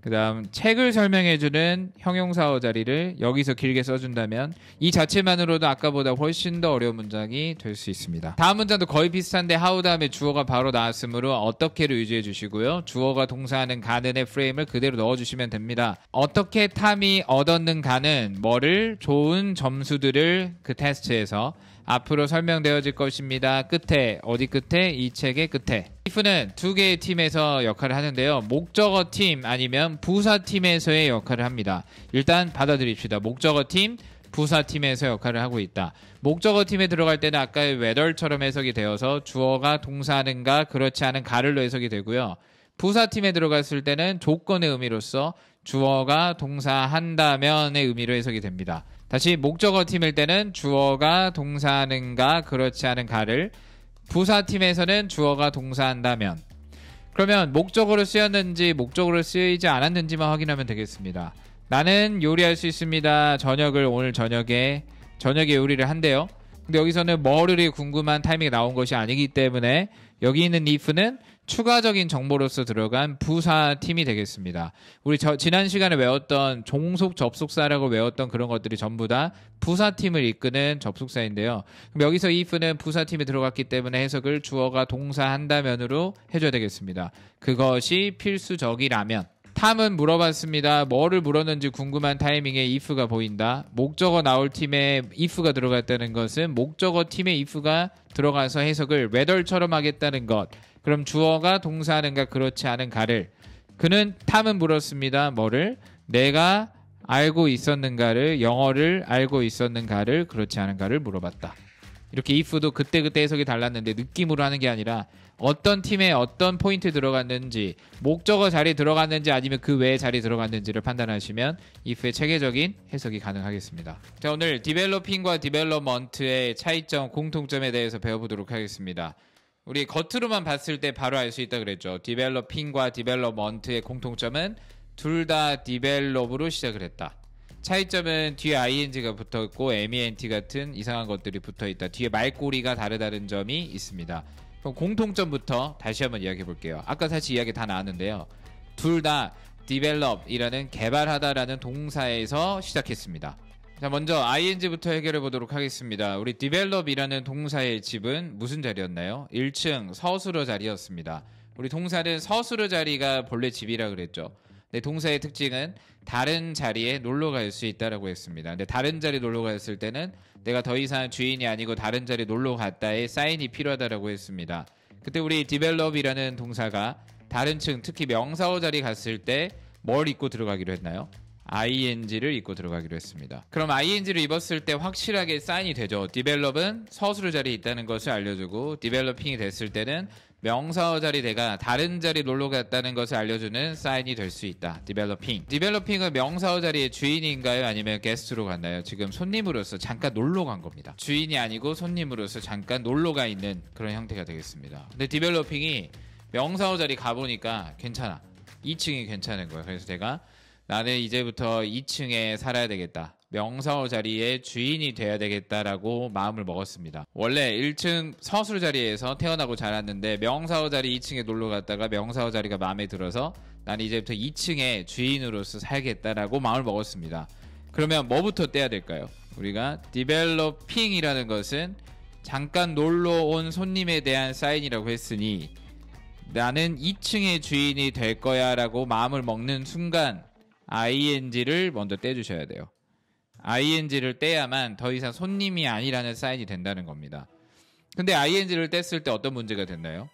그 다음 책을 설명해주는 형용사어 자리를 여기서 길게 써준다면 이 자체만으로도 아까보다 훨씬 더 어려운 문장이 될 수 있습니다. 다음 문장도 거의 비슷한데 how 다음에 주어가 바로 나왔으므로 어떻게로 유지해 주시고요. 주어가 동사하는 가는의 프레임을 그대로 넣어주시면 됩니다. 어떻게 탐이 얻었는가는 뭐를 좋은 점수들을 그 테스트에서 앞으로 설명되어질 것입니다. 끝에 어디 끝에? 이 책의 끝에. if는 두 개의 팀에서 역할을 하는데요. 목적어 팀 아니면 부사 팀에서의 역할을 합니다. 일단 받아들입시다. 목적어 팀, 부사 팀에서 역할을 하고 있다. 목적어 팀에 들어갈 때는 아까의 whether처럼 해석이 되어서 주어가 동사하는가 그렇지 않은 가를로 해석이 되고요. 부사 팀에 들어갔을 때는 조건의 의미로서 주어가 동사한다면의 의미로 해석이 됩니다. 다시 목적어 팀일 때는 주어가 동사하는가 그렇지 않은 가를, 부사팀에서는 주어가 동사한다면. 그러면 목적어로 쓰였는지 목적어로 쓰이지 않았는지만 확인하면 되겠습니다. 나는 요리할 수 있습니다. 오늘 저녁에 요리를 한대요. 근데 여기서는 뭐를 궁금한 타이밍이 나온 것이 아니기 때문에 여기 있는 if는 추가적인 정보로서 들어간 부사팀이 되겠습니다. 우리 지난 시간에 외웠던 종속 접속사라고 외웠던 그런 것들이 전부 다 부사팀을 이끄는 접속사인데요. 그럼 여기서 if는 부사팀이 들어갔기 때문에 해석을 주어가 동사한다면으로 해줘야 되겠습니다. 그것이 필수적이라면. 탐은 물어봤습니다. 뭐를 물었는지 궁금한 타이밍에 if가 보인다. 목적어 나올 팀에 if가 들어갔다는 것은 목적어 팀에 if가 들어가서 해석을 whether처럼 하겠다는 것. 그럼 주어가 동사하는가 그렇지 않은 가를, 그는 탐은 물었습니다. 뭐를? 내가 알고 있었는가를, 영어를 알고 있었는가를 그렇지 않은가를 물어봤다. 이렇게 if도 그때그때 해석이 달랐는데 느낌으로 하는 게 아니라 어떤 팀에 어떤 포인트 들어갔는지, 목적어 자리에 들어갔는지 아니면 그 외의 자리에 들어갔는지를 판단하시면 if의 체계적인 해석이 가능하겠습니다. 자, 오늘 디벨로핑과 디벨롭먼트의 차이점, 공통점에 대해서 배워보도록 하겠습니다. 우리 겉으로만 봤을 때 바로 알 수 있다 그랬죠. 디벨로핑과 디벨롭먼트의 공통점은 둘 다 디벨롭으로 시작을 했다. 차이점은 뒤에 ing가 붙어있고 ment 같은 이상한 것들이 붙어있다. 뒤에 말꼬리가 다르다는 점이 있습니다. 그럼 공통점부터 다시 한번 이야기해 볼게요. 아까 사실 이야기 다 나왔는데요. 둘 다 develop이라는 개발하다라는 동사에서 시작했습니다. 자, 먼저 ing부터 해결해 보도록 하겠습니다. 우리 develop이라는 동사의 집은 무슨 자리였나요? 1층 서술어 자리였습니다. 우리 동사는 서술어 자리가 본래 집이라 그랬죠. 근데 동사의 특징은 다른 자리에 놀러 갈 수 있다라고 했습니다. 근데 다른 자리 놀러 갔을 때는 내가 더 이상 주인이 아니고 다른 자리 놀러 갔다의 사인이 필요하다라고 했습니다. 그때 우리 develop이라는 동사가 다른 층, 특히 명사어 자리 갔을 때 뭘 입고 들어가기로 했나요? ing를 입고 들어가기로 했습니다. 그럼 ing를 입었을 때 확실하게 사인이 되죠. develop은 서술어 자리에 있다는 것을 알려주고 developing이 됐을 때는 명사어 자리 내가 다른 자리 놀러 갔다는 것을 알려주는 사인이 될 수 있다. developing은 명사어 자리의 주인인가요? 아니면 게스트로 갔나요? 지금 손님으로서 잠깐 놀러 간 겁니다. 주인이 아니고 손님으로서 잠깐 놀러 가 있는 그런 형태가 되겠습니다. 근데 developing이 명사어 자리 가보니까 괜찮아. 2층이 괜찮은 거예요. 그래서 내가 나는 이제부터 2층에 살아야 되겠다. 명사어 자리의 주인이 돼야 되겠다라고 마음을 먹었습니다. 원래 1층 서술 자리에서 태어나고 자랐는데 명사어 자리 2층에 놀러 갔다가 명사어 자리가 마음에 들어서 나는 이제부터 2층의 주인으로서 살겠다라고 마음을 먹었습니다. 그러면 뭐부터 떼야 될까요? 우리가 developing이라는 것은 잠깐 놀러 온 손님에 대한 사인이라고 했으니 나는 2층의 주인이 될 거야 라고 마음을 먹는 순간 ing를 먼저 떼주셔야 돼요. ing를 떼야만 더 이상 손님이 아니라는 사인이 된다는 겁니다. 근데 ing를 뗐을 때 어떤 문제가 됐나요?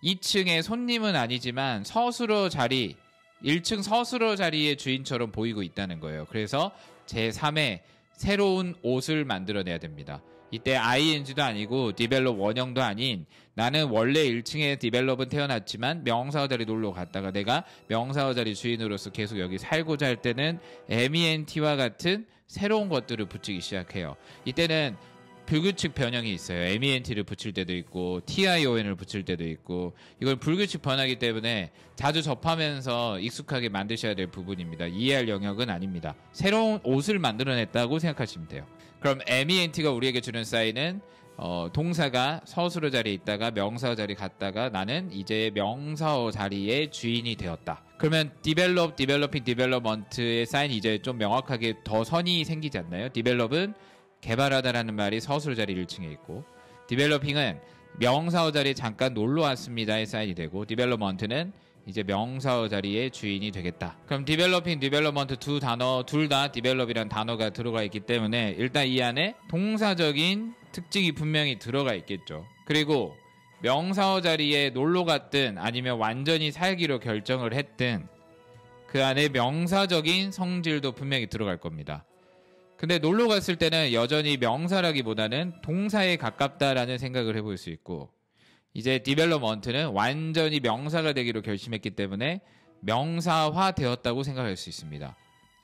2층의 손님은 아니지만 서술어 자리, 1층 서술어 자리의 주인처럼 보이고 있다는 거예요. 그래서 제3의 새로운 옷을 만들어내야 됩니다. 이때 ing도 아니고 develop 원형도 아닌 나는 원래 1층에 develop은 태어났지만 명사어 자리 놀러 갔다가 내가 명사어 자리 주인으로서 계속 여기 살고자 할 때는 ment와 같은 새로운 것들을 붙이기 시작해요. 이때는 불규칙 변형이 있어요. ment를 붙일 때도 있고 tion을 붙일 때도 있고 이걸 불규칙 변하기 때문에 자주 접하면서 익숙하게 만드셔야 될 부분입니다. 이해할 영역은 아닙니다. 새로운 옷을 만들어냈다고 생각하시면 돼요. 그럼 ment가 우리에게 주는 사인은 동사가 서술어 자리에 있다가 명사어 자리 갔다가 나는 이제 명사어 자리의 주인이 되었다. 그러면 develop, developing, development의 사인이 이제 좀 명확하게 더 선이 생기지 않나요? develop은 개발하다라는 말이 서술어 자리 1층에 있고 developing은 명사어 자리에 잠깐 놀러 왔습니다의 사인이 되고 development는 이제 명사어 자리의 주인이 되겠다. 그럼 developing, development 두 단어 둘 다 develop이라는 단어가 들어가 있기 때문에 일단 이 안에 동사적인 특징이 분명히 들어가 있겠죠. 그리고 명사어 자리에 놀러 갔든 아니면 완전히 살기로 결정을 했든 그 안에 명사적인 성질도 분명히 들어갈 겁니다. 근데 놀러 갔을 때는 여전히 명사라기보다는 동사에 가깝다라는 생각을 해볼 수 있고 이제 development는 완전히 명사가 되기로 결심했기 때문에 명사화 되었다고 생각할 수 있습니다.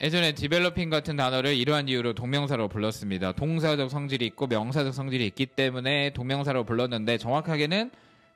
예전에 developing 같은 단어를 이러한 이유로 동명사로 불렀습니다. 동사적 성질이 있고 명사적 성질이 있기 때문에 동명사로 불렀는데 정확하게는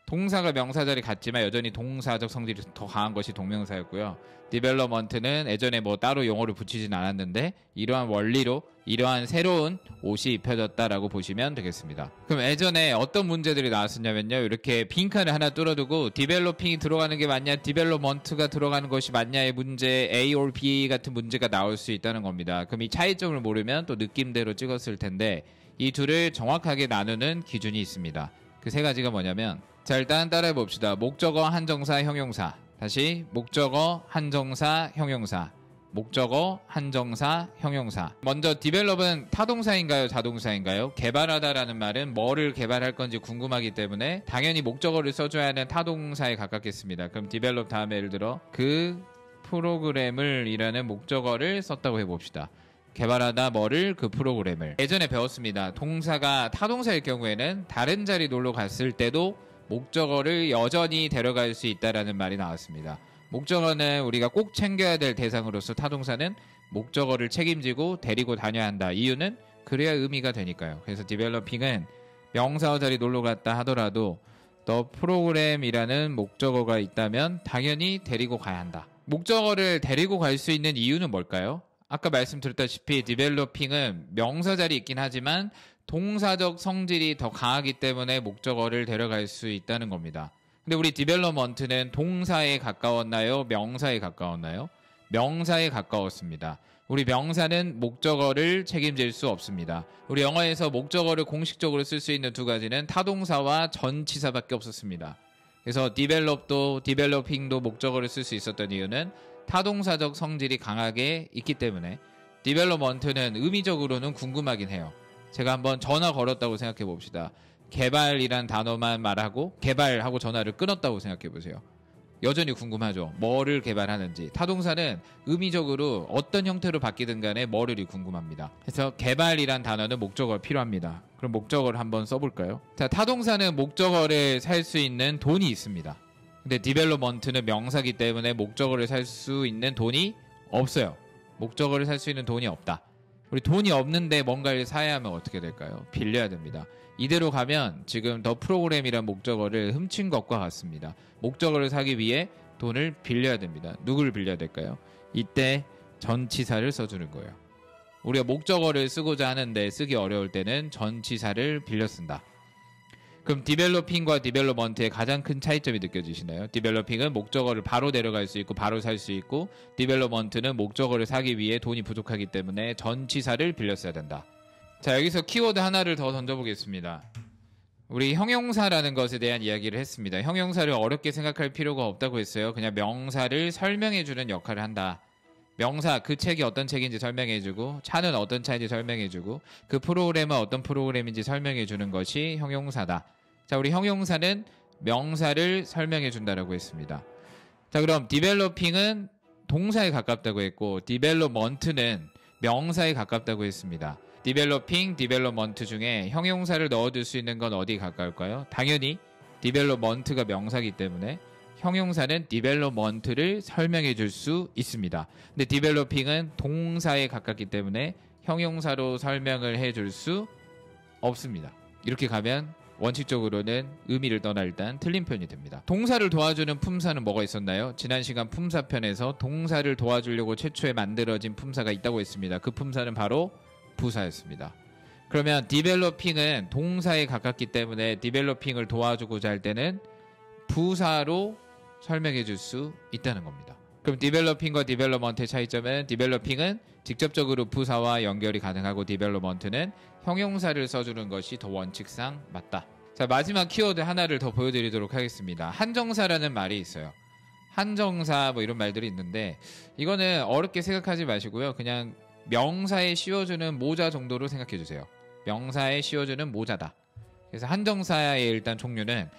동사가 명사 자리 같지만 여전히 동사적 성질이 더 강한 것이 동명사였고요. development는 예전에 뭐 따로 용어를 붙이진 않았는데 이러한 원리로 이러한 새로운 옷이 입혀졌다라고 보시면 되겠습니다. 그럼 예전에 어떤 문제들이 나왔었냐면요. 이렇게 빈칸을 하나 뚫어두고 developing이 들어가는 게 맞냐, development가 들어가는 것이 맞냐의 문제, A or B 같은 문제가 나올 수 있다는 겁니다. 그럼 이 차이점을 모르면 또 느낌대로 찍었을 텐데 이 둘을 정확하게 나누는 기준이 있습니다. 그 세 가지가 뭐냐면 자 일단 따라해 봅시다. 목적어, 한정사, 형용사. 다시 목적어, 한정사, 형용사. 목적어, 한정사, 형용사. 먼저 develop은 타동사인가요? 자동사인가요? 개발하다라는 말은 뭐를 개발할 건지 궁금하기 때문에 당연히 목적어를 써줘야 하는 타동사에 가깝겠습니다. 그럼 develop 다음에 예를 들어 그 프로그램을 이라는 목적어를 썼다고 해봅시다. 개발하다 뭐를 그 프로그램을. 예전에 배웠습니다. 동사가 타동사일 경우에는 다른 자리 놀러 갔을 때도 목적어를 여전히 데려갈 수 있다라는 말이 나왔습니다. 목적어는 우리가 꼭 챙겨야 될 대상으로서 타동사는 목적어를 책임지고 데리고 다녀야 한다. 이유는 그래야 의미가 되니까요. 그래서 developing은 명사어 자리 놀러 갔다 하더라도 the program이라는 목적어가 있다면 당연히 데리고 가야 한다. 목적어를 데리고 갈 수 있는 이유는 뭘까요? 아까 말씀드렸다시피 developing은 명사 자리 있긴 하지만 동사적 성질이 더 강하기 때문에 목적어를 데려갈 수 있다는 겁니다. 근데 우리 development는 동사에 가까웠나요? 명사에 가까웠나요? 명사에 가까웠습니다. 우리 명사는 목적어를 책임질 수 없습니다. 우리 영어에서 목적어를 공식적으로 쓸 수 있는 두 가지는 타동사와 전치사밖에 없었습니다. 그래서 develop도 developing도 목적어를 쓸 수 있었던 이유는 타동사적 성질이 강하게 있기 때문에 development는 의미적으로는 궁금하긴 해요. 제가 한번 전화 걸었다고 생각해 봅시다. 개발이란 단어만 말하고 개발하고 전화를 끊었다고 생각해 보세요. 여전히 궁금하죠. 뭐를 개발하는지. 타동사는 의미적으로 어떤 형태로 바뀌든 간에 뭐를이 궁금합니다. 그래서 개발이란 단어는 목적어가 필요합니다. 그럼 목적어를 한번 써볼까요? 자, 타동사는 목적어를 살 수 있는 돈이 있습니다. 근데 디벨롭먼트는 명사기 때문에 목적어를 살 수 있는 돈이 없어요. 목적어를 살 수 있는 돈이 없다. 우리 돈이 없는데 뭔가를 사야 하면 어떻게 될까요? 빌려야 됩니다. 이대로 가면 지금 더 프로그램이란 목적어를 훔친 것과 같습니다. 목적어를 사기 위해 돈을 빌려야 됩니다. 누구를 빌려야 될까요? 이때 전치사를 써주는 거예요. 우리가 목적어를 쓰고자 하는데 쓰기 어려울 때는 전치사를 빌려 쓴다. 그럼 디벨로핑과 디벨롭먼트의 가장 큰 차이점이 느껴지시나요? 디벨로핑은 목적어를 바로 데려갈 수 있고 바로 살 수 있고, 디벨롭먼트는 목적어를 사기 위해 돈이 부족하기 때문에 전치사를 빌려 써야 된다. 자, 여기서 키워드 하나를 더 던져보겠습니다. 우리 형용사라는 것에 대한 이야기를 했습니다. 형용사를 어렵게 생각할 필요가 없다고 했어요. 그냥 명사를 설명해주는 역할을 한다. 명사, 그 책이 어떤 책인지 설명해주고, 차는 어떤 차인지 설명해주고, 그 프로그램은 어떤 프로그램인지 설명해주는 것이 형용사다. 자, 우리 형용사는 명사를 설명해준다라고 했습니다. 자, 그럼 디벨로핑은 동사에 가깝다고 했고, 디벨롭먼트는 명사에 가깝다고 했습니다. 디벨로핑, 디벨롭먼트 중에 형용사를 넣어둘 수 있는 건 어디에 가까울까요? 당연히 디벨롭먼트가 명사이기 때문에 형용사는 디벨롭먼트를 설명해 줄 수 있습니다. 근데 디벨로핑은 동사에 가깝기 때문에 형용사로 설명을 해 줄 수 없습니다. 이렇게 가면 원칙적으로는 의미를 떠나 일단 틀린 표현이 됩니다. 동사를 도와주는 품사는 뭐가 있었나요? 지난 시간 품사편에서 동사를 도와주려고 최초에 만들어진 품사가 있다고 했습니다. 그 품사는 바로 부사였습니다. 그러면 디벨로핑은 동사에 가깝기 때문에 디벨로핑을 도와주고자 할 때는 부사로 설명해 줄 수 있다는 겁니다. 그럼 디벨로핑과 디벨롭먼트의 차이점은 디벨로핑은 직접적으로 부사와 연결이 가능하고 디벨롭먼트는 형용사를 써주는 것이 더 원칙상 맞다. 자, 마지막 키워드 하나를 더 보여드리도록 하겠습니다. 한정사라는 말이 있어요. 한정사 뭐 이런 말들이 있는데 이거는 어렵게 생각하지 마시고요. 그냥 명사에 씌워주는 모자 정도로 생각해 주세요. 명사에 씌워주는 모자다. 그래서 한정사의 일단 종류는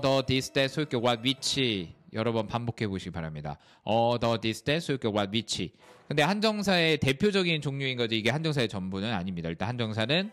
the, this, that, 소유격, what, which 여러 번 반복해 보시기 바랍니다. the, this, that, 소유격, what, which. 근데 한정사의 대표적인 종류인 거지 이게 한정사의 전부는 아닙니다. 일단 한정사는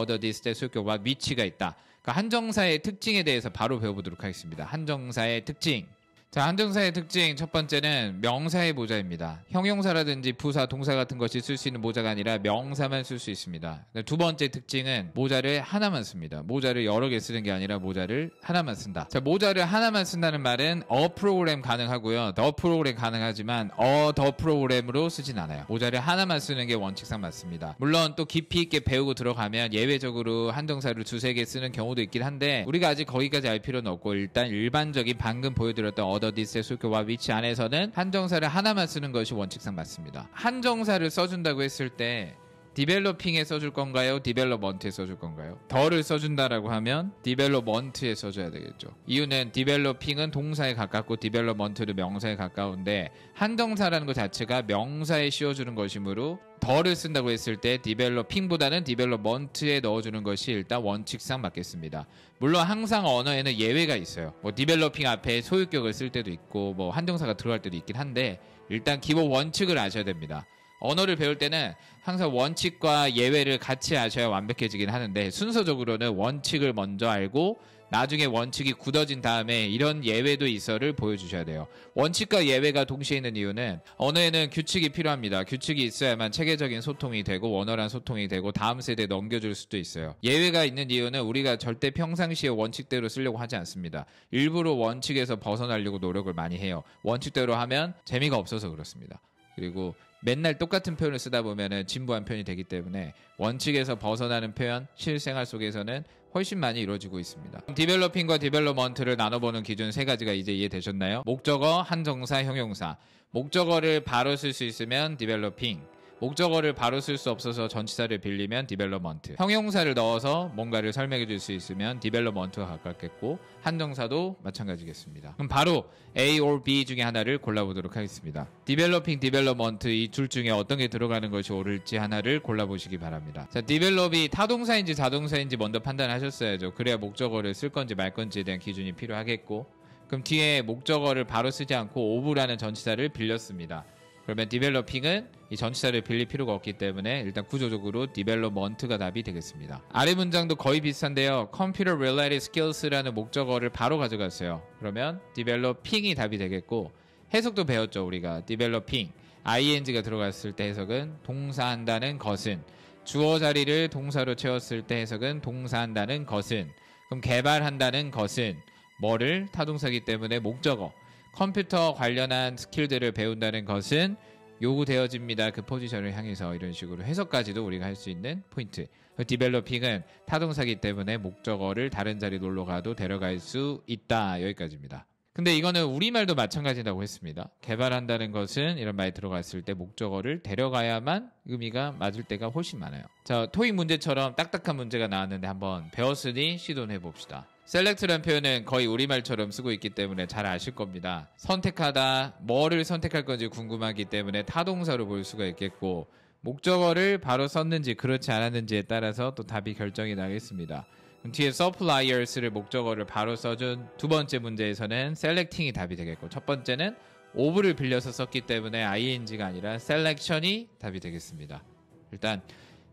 the, this, that, 소유격, what, which가 있다. 그러니까 한정사의 특징에 대해서 바로 배워보도록 하겠습니다. 한정사의 특징. 자, 한정사의 특징 첫 번째는 명사의 모자입니다. 형용사라든지 부사, 동사 같은 것이 쓸 수 있는 모자가 아니라 명사만 쓸 수 있습니다. 두 번째 특징은 모자를 하나만 씁니다. 모자를 여러 개 쓰는 게 아니라 모자를 하나만 쓴다. 자, 모자를 하나만 쓴다는 말은 프로그램 가능하고요. 더 프로그램 가능하지만 더 프로그램으로 쓰진 않아요. 모자를 하나만 쓰는 게 원칙상 맞습니다. 물론 또 깊이 있게 배우고 들어가면 예외적으로 한정사를 두세 개 쓰는 경우도 있긴 한데 우리가 아직 거기까지 알 필요는 없고 일단 일반적인 방금 보여드렸던 the, this, 소유격과 which 안에서는 한정사를 하나만 쓰는 것이 원칙상 맞습니다. 한정사를 써준다고 했을 때 디벨로핑에 써줄 건가요? 디벨롭먼트에 써줄 건가요? 더를 써준다라고 하면 디벨롭먼트에 써줘야 되겠죠. 이유는 디벨로핑은 동사에 가깝고 디벨롭먼트는 명사에 가까운데 한정사라는 것 자체가 명사에 씌워주는 것이므로 더를 쓴다고 했을 때 디벨로핑보다는 디벨롭먼트에 넣어주는 것이 일단 원칙상 맞겠습니다. 물론 항상 언어에는 예외가 있어요. 뭐 디벨로핑 앞에 소유격을 쓸 때도 있고 뭐 한정사가 들어갈 때도 있긴 한데 일단 기본 원칙을 아셔야 됩니다. 언어를 배울 때는 항상 원칙과 예외를 같이 아셔야 완벽해지긴 하는데 순서적으로는 원칙을 먼저 알고 나중에 원칙이 굳어진 다음에 이런 예외도 있어를 보여주셔야 돼요. 원칙과 예외가 동시에 있는 이유는 언어에는 규칙이 필요합니다. 규칙이 있어야만 체계적인 소통이 되고 원활한 소통이 되고 다음 세대에 넘겨줄 수도 있어요. 예외가 있는 이유는 우리가 절대 평상시에 원칙대로 쓰려고 하지 않습니다. 일부러 원칙에서 벗어나려고 노력을 많이 해요. 원칙대로 하면 재미가 없어서 그렇습니다. 그리고 맨날 똑같은 표현을 쓰다 보면은 진부한 표현이 되기 때문에 원칙에서 벗어나는 표현 실생활 속에서는 훨씬 많이 이루어지고 있습니다. 디벨로핑과 디벨롭먼트를 나눠보는 기준 세 가지가 이제 이해되셨나요? 목적어, 한정사, 형용사. 목적어를 바로 쓸 수 있으면 디벨로핑, 목적어를 바로 쓸 수 없어서 전치사를 빌리면 디벨롭먼트, 형용사를 넣어서 뭔가를 설명해 줄 수 있으면 디벨롭먼트가 가깝겠고 한정사도 마찬가지겠습니다. 그럼 바로 A or B 중에 하나를 골라보도록 하겠습니다. 디벨로핑, 디벨롭먼트 이 둘 중에 어떤 게 들어가는 것이 옳을지 하나를 골라보시기 바랍니다. 자, 디벨롭이 타동사인지 자동사인지 먼저 판단하셨어야죠. 그래야 목적어를 쓸 건지 말 건지에 대한 기준이 필요하겠고 그럼 뒤에 목적어를 바로 쓰지 않고 of라는 전치사를 빌렸습니다. 그러면 developing은 이 전치사를 빌릴 필요가 없기 때문에 일단 구조적으로 development가 답이 되겠습니다. 아래 문장도 거의 비슷한데요. computer related skills라는 목적어를 바로 가져갔어요. 그러면 developing이 답이 되겠고, 해석도 배웠죠. 우리가 developing ing가 들어갔을 때 해석은 동사한다는 것은, 주어 자리를 동사로 채웠을 때 해석은 동사한다는 것은, 그럼 개발한다는 것은 뭐를? 타동사기 때문에 목적어. 컴퓨터 관련한 스킬들을 배운다는 것은 요구되어집니다. 그 포지션을 향해서. 이런 식으로 해석까지도 우리가 할 수 있는 포인트. 디벨로핑은 타동사기 때문에 목적어를 다른 자리 놀러 가도 데려갈 수 있다. 여기까지입니다. 근데 이거는 우리말도 마찬가지라고 했습니다. 개발한다는 것은 이런 말이 들어갔을 때 목적어를 데려가야만 의미가 맞을 때가 훨씬 많아요. 자, 토익 문제처럼 딱딱한 문제가 나왔는데 한번 배웠으니 시도해 봅시다. select라는 표현은 거의 우리말처럼 쓰고 있기 때문에 잘 아실 겁니다. 선택하다, 뭐를 선택할 건지 궁금하기 때문에 타동사로 볼 수가 있겠고, 목적어를 바로 썼는지 그렇지 않았는지에 따라서 또 답이 결정이 나겠습니다. 뒤에 suppliers를 목적어를 바로 써준 두 번째 문제에서는 selecting이 답이 되겠고, 첫 번째는 of를 빌려서 썼기 때문에 ing가 아니라 selection이 답이 되겠습니다. 일단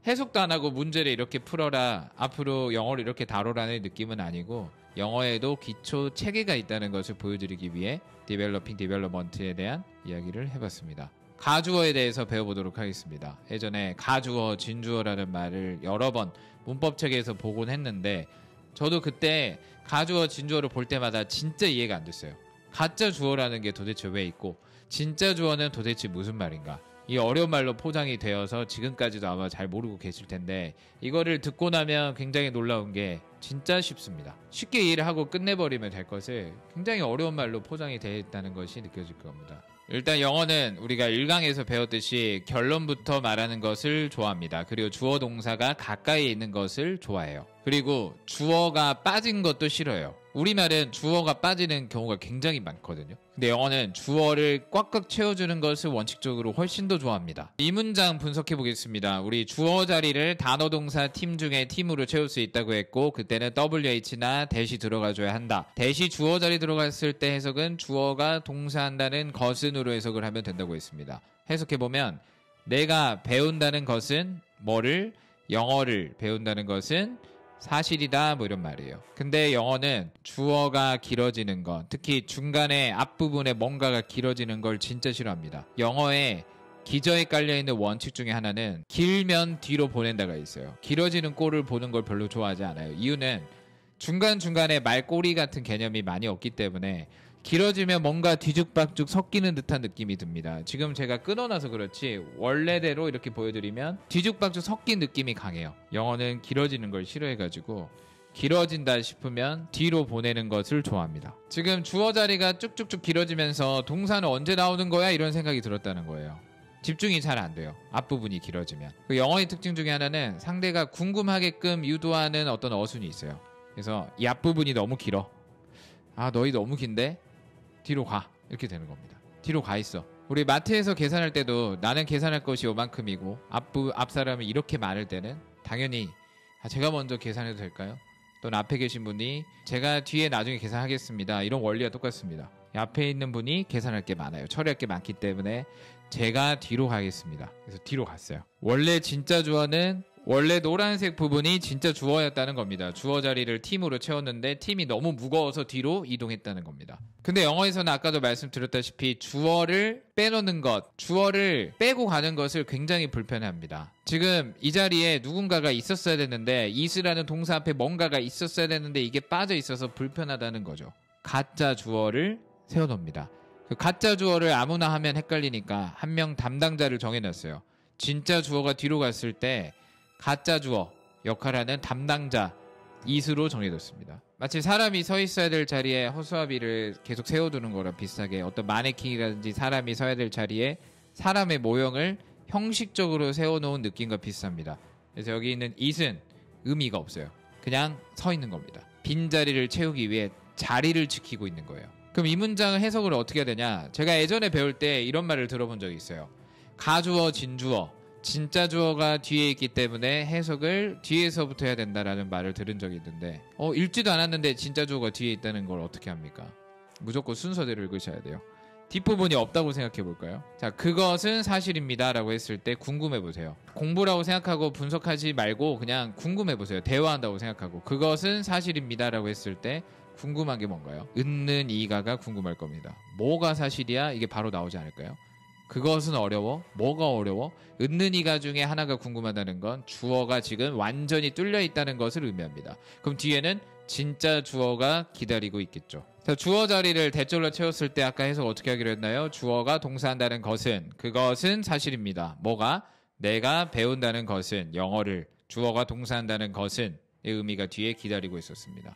해석도 안 하고 문제를 이렇게 풀어라, 앞으로 영어를 이렇게 다뤄라는 느낌은 아니고, 영어에도 기초 체계가 있다는 것을 보여드리기 위해 developing, development에 대한 이야기를 해봤습니다. 가주어에 대해서 배워보도록 하겠습니다. 예전에 가주어, 진주어라는 말을 여러 번 문법책에서 보곤 했는데, 저도 그때 가주어, 진주어를 볼 때마다 진짜 이해가 안 됐어요. 가짜 주어라는 게 도대체 왜 있고, 진짜 주어는 도대체 무슨 말인가? 이 어려운 말로 포장이 되어서 지금까지도 아마 잘 모르고 계실 텐데, 이거를 듣고 나면 굉장히 놀라운 게 진짜 쉽습니다. 쉽게 이해를 하고 끝내버리면 될 것을 굉장히 어려운 말로 포장이 되어 있다는 것이 느껴질 겁니다. 일단 영어는 우리가 1강에서 배웠듯이 결론부터 말하는 것을 좋아합니다. 그리고 주어 동사가 가까이 있는 것을 좋아해요. 그리고 주어가 빠진 것도 싫어요. 우리말은 주어가 빠지는 경우가 굉장히 많거든요. 근데 영어는 주어를 꽉꽉 채워주는 것을 원칙적으로 훨씬 더 좋아합니다. 이 문장 분석해 보겠습니다. 우리 주어 자리를 단어 동사 팀 중에 팀으로 채울 수 있다고 했고, 그때는 WH나 대시 들어가줘야 한다. 대시 주어 자리 들어갔을 때 해석은 주어가 동사한다는 것은으로 해석을 하면 된다고 했습니다. 해석해보면 내가 배운다는 것은 뭐를? 영어를 배운다는 것은 사실이다, 뭐 이런 말이에요. 근데 영어는 주어가 길어지는 것, 특히 중간에 앞부분에 뭔가가 길어지는 걸 진짜 싫어합니다. 영어에 기저에 깔려있는 원칙 중에 하나는 길면 뒤로 보낸다가 있어요. 길어지는 꼴을 보는 걸 별로 좋아하지 않아요. 이유는 중간중간에 말꼬리 같은 개념이 많이 없기 때문에 길어지면 뭔가 뒤죽박죽 섞이는 듯한 느낌이 듭니다. 지금 제가 끊어놔서 그렇지 원래대로 이렇게 보여드리면 뒤죽박죽 섞인 느낌이 강해요. 영어는 길어지는 걸 싫어해가지고 길어진다 싶으면 뒤로 보내는 것을 좋아합니다. 지금 주어 자리가 쭉쭉쭉 길어지면서 동사는 언제 나오는 거야? 이런 생각이 들었다는 거예요. 집중이 잘 안 돼요. 앞부분이 길어지면. 그 영어의 특징 중에 하나는 상대가 궁금하게끔 유도하는 어떤 어순이 있어요. 그래서 이 앞부분이 너무 길어. 아, 너희 너무 긴데? 뒤로 가. 이렇게 되는 겁니다. 뒤로 가 있어. 우리 마트에서 계산할 때도 나는 계산할 것이 요만큼이고 앞 사람이 이렇게 많을 때는 당연히 제가 먼저 계산해도 될까요? 또는 앞에 계신 분이 제가 뒤에 나중에 계산하겠습니다. 이런 원리와 똑같습니다. 앞에 있는 분이 계산할 게 많아요. 처리할 게 많기 때문에 제가 뒤로 가겠습니다. 그래서 뒤로 갔어요. 원래 진짜 주어는 원래 노란색 부분이 진짜 주어였다는 겁니다. 주어 자리를 팀으로 채웠는데 팀이 너무 무거워서 뒤로 이동했다는 겁니다. 근데 영어에서는 아까도 말씀드렸다시피 주어를 빼놓는 것, 주어를 빼고 가는 것을 굉장히 불편해합니다. 지금 이 자리에 누군가가 있었어야 됐는데 is라는 동사 앞에 뭔가가 있었어야 됐는데 이게 빠져 있어서 불편하다는 거죠. 가짜 주어를 세워놓습니다. 그 가짜 주어를 아무나 하면 헷갈리니까 한 명 담당자를 정해놨어요. 진짜 주어가 뒤로 갔을 때 가짜 주어 역할하는 담당자 is로 정해뒀습니다. 마치 사람이 서 있어야 될 자리에 허수아비를 계속 세워두는 거랑 비슷하게 어떤 마네킹이라든지 사람이 서야 될 자리에 사람의 모형을 형식적으로 세워놓은 느낌과 비슷합니다. 그래서 여기 있는 it은 의미가 없어요. 그냥 서 있는 겁니다. 빈 자리를 채우기 위해 자리를 지키고 있는 거예요. 그럼 이 문장을 해석을 어떻게 해야 되냐? 제가 예전에 배울 때 이런 말을 들어본 적이 있어요. 가주어, 진주어, 진짜 주어가 뒤에 있기 때문에 해석을 뒤에서부터 해야 된다라는 말을 들은 적이 있는데 읽지도 않았는데 진짜 주어가 뒤에 있다는 걸 어떻게 합니까? 무조건 순서대로 읽으셔야 돼요. 뒷부분이 없다고 생각해 볼까요? 자, 그것은 사실입니다 라고 했을 때 궁금해 보세요. 공부라고 생각하고 분석하지 말고 그냥 궁금해 보세요. 대화한다고 생각하고 그것은 사실입니다 라고 했을 때 궁금한 게 뭔가요? 있는 이가가 궁금할 겁니다. 뭐가 사실이야? 이게 바로 나오지 않을까요? 그것은 어려워? 뭐가 어려워? 있는 이가 중에 하나가 궁금하다는 건 주어가 지금 완전히 뚫려 있다는 것을 의미합니다. 그럼 뒤에는 진짜 주어가 기다리고 있겠죠. 자, 주어 자리를 대절로 채웠을 때 아까 해석 어떻게 하기로 했나요? 주어가 동사한다는 것은 그것은 사실입니다. 뭐가? 내가 배운다는 것은 영어를 주어가 동사한다는 것은 의 의미가 뒤에 기다리고 있었습니다.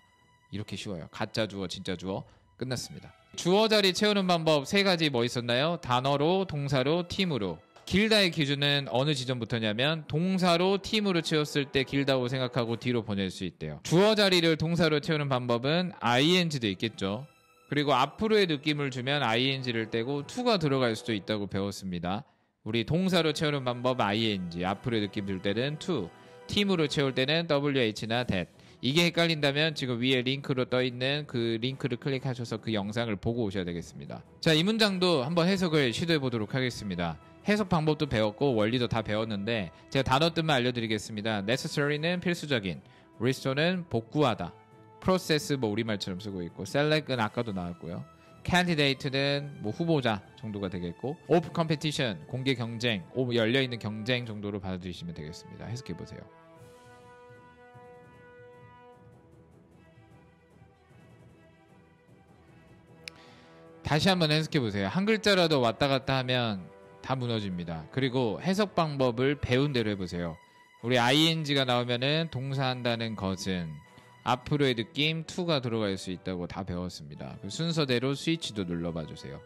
이렇게 쉬워요. 가짜 주어, 진짜 주어 끝났습니다. 주어 자리 채우는 방법 세 가지 뭐 있었나요? 단어로, 동사로, 팀으로. 길다의 기준은 어느 지점부터냐면 동사로 팀으로 채웠을 때 길다고 생각하고 뒤로 보낼 수 있대요. 주어 자리를 동사로 채우는 방법은 ing도 있겠죠. 그리고 앞으로의 느낌을 주면 ing를 떼고 to가 들어갈 수도 있다고 배웠습니다. 우리 동사로 채우는 방법 ing, 앞으로의 느낌 줄 때는 to, 팀으로 채울 때는 wh나 that. 이게 헷갈린다면 지금 위에 링크로 떠있는 그 링크를 클릭하셔서 그 영상을 보고 오셔야 되겠습니다. 자, 이 문장도 한번 해석을 시도해 보도록 하겠습니다. 해석 방법도 배웠고 원리도 다 배웠는데 제가 단어 뜻만 알려드리겠습니다. necessary는 필수적인, restore는 복구하다, process 뭐 우리말처럼 쓰고 있고, select은 아까도 나왔고요. candidate는 뭐 후보자 정도가 되겠고, of competition 공개 경쟁, 열려있는 경쟁 정도로 받아들이시면 되겠습니다. 해석해 보세요. 다시 한번 해석해 보세요. 한 글자라도 왔다 갔다 하면 다 무너집니다. 그리고 해석 방법을 배운 대로 해보세요. 우리 ing가 나오면은 동사한다는 것은 앞으로의 느낌 to가 들어갈 수 있다고 다 배웠습니다. 그 순서대로 스위치도 눌러봐 주세요.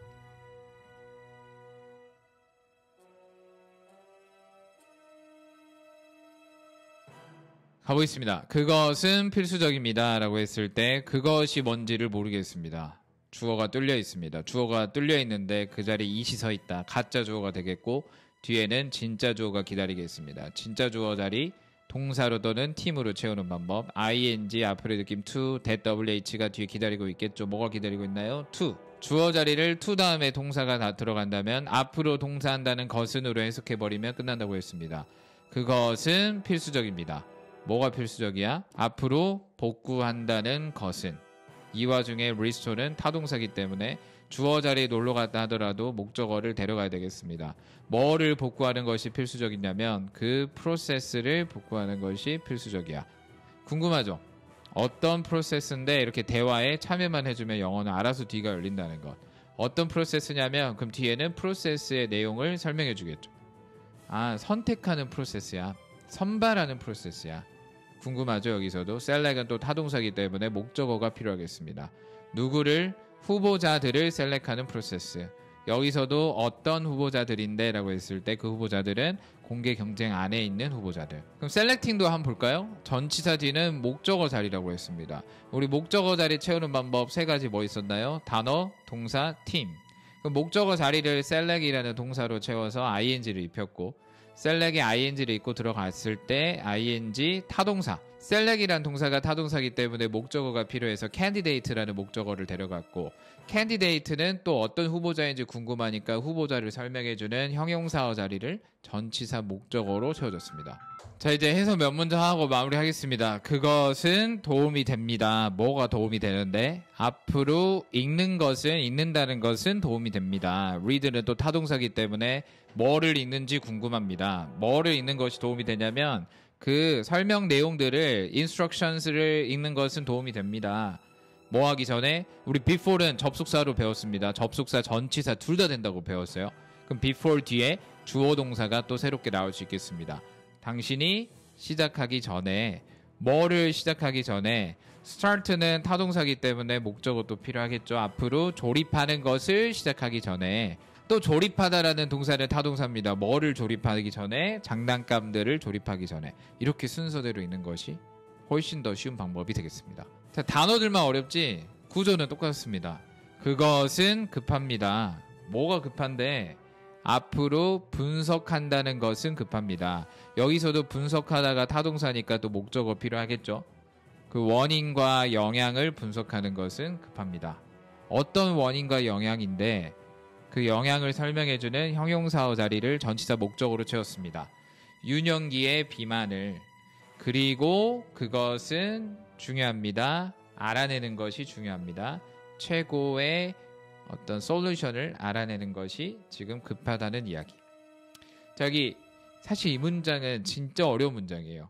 가보겠습니다. 그것은 필수적입니다 라고 했을 때 그것이 뭔지를 모르겠습니다. 주어가 뚫려 있습니다. 주어가 뚫려 있는데 그 자리에 it이 서 있다. 가짜 주어가 되겠고 뒤에는 진짜 주어가 기다리겠습니다. 진짜 주어 자리 동사로 또는 팀으로 채우는 방법 ing 앞으로의 느낌 to, that wh가 뒤에 기다리고 있겠죠. 뭐가 기다리고 있나요? to. 주어 자리를 to 다음에 동사가 다 들어간다면 앞으로 동사한다는 것은으로 해석해버리면 끝난다고 했습니다. 그것은 필수적입니다. 뭐가 필수적이야? 앞으로 복구한다는 것은. 이 와중에 restore는 타동사기 때문에 주어 자리에 놀러 갔다 하더라도 목적어를 데려가야 되겠습니다. 뭐를 복구하는 것이 필수적이냐면 그 프로세스를 복구하는 것이 필수적이야. 궁금하죠? 어떤 프로세스인데 이렇게 대화에 참여만 해주면 영어는 알아서 뒤가 열린다는 것. 어떤 프로세스냐면 그럼 뒤에는 프로세스의 내용을 설명해 주겠죠. 아, 선택하는 프로세스야. 선발하는 프로세스야. 궁금하죠? 여기서도 select은 또 타동사이기 때문에 목적어가 필요하겠습니다. 누구를? 후보자들을 셀렉하는 프로세스. 여기서도 어떤 후보자들인데 라고 했을 때 그 후보자들은 공개 경쟁 안에 있는 후보자들. 그럼 셀렉팅도 한번 볼까요? 전치사 뒤는 목적어 자리라고 했습니다. 우리 목적어 자리 채우는 방법 세 가지 뭐 있었나요? 단어, 동사, 팀. 그럼 목적어 자리를 select이라는 동사로 채워서 ing를 입혔고 select에 ing를 입고 들어갔을 때 ing 타동사. select이란 동사가 타동사이기 때문에 목적어가 필요해서 candidate라는 목적어를 데려갔고 candidate는 또 어떤 후보자인지 궁금하니까 후보자를 설명해주는 형용사어 자리를 전치사 목적어로 채워줬습니다. 자, 이제 해석 몇 문장 하고 마무리하겠습니다. 그것은 도움이 됩니다. 뭐가 도움이 되는데? 앞으로 읽는다는 것은 도움이 됩니다. read는 또 타동사이기 때문에 뭐를 읽는지 궁금합니다. 뭐를 읽는 것이 도움이 되냐면 그 설명 내용들을 instructions를 읽는 것은 도움이 됩니다. 뭐 하기 전에 우리 before는 접속사로 배웠습니다. 접속사 전치사 둘 다 된다고 배웠어요. 그럼 before 뒤에 주어 동사가 또 새롭게 나올 수 있겠습니다. 당신이 시작하기 전에 뭐를 시작하기 전에 start는 타동사이기 때문에 목적어도 필요하겠죠. 앞으로 조립하는 것을 시작하기 전에 또 조립하다라는 동사는 타동사입니다. 뭐를 조립하기 전에? 장난감들을 조립하기 전에. 이렇게 순서대로 읽는 것이 훨씬 더 쉬운 방법이 되겠습니다. 자, 단어들만 어렵지 구조는 똑같습니다. 그것은 급합니다. 뭐가 급한데? 앞으로 분석한다는 것은 급합니다. 여기서도 분석하다가 타동사니까 또 목적어 필요하겠죠. 그 원인과 영향을 분석하는 것은 급합니다. 어떤 원인과 영향인데 그 영향을 설명해주는 형용사어 자리를 전치사 목적으로 채웠습니다. 유년기의 비만을, 그리고 그것은 중요합니다. 알아내는 것이 중요합니다. 최고의 어떤 솔루션을 알아내는 것이 지금 급하다는 이야기. 저기 사실 이 문장은 진짜 어려운 문장이에요.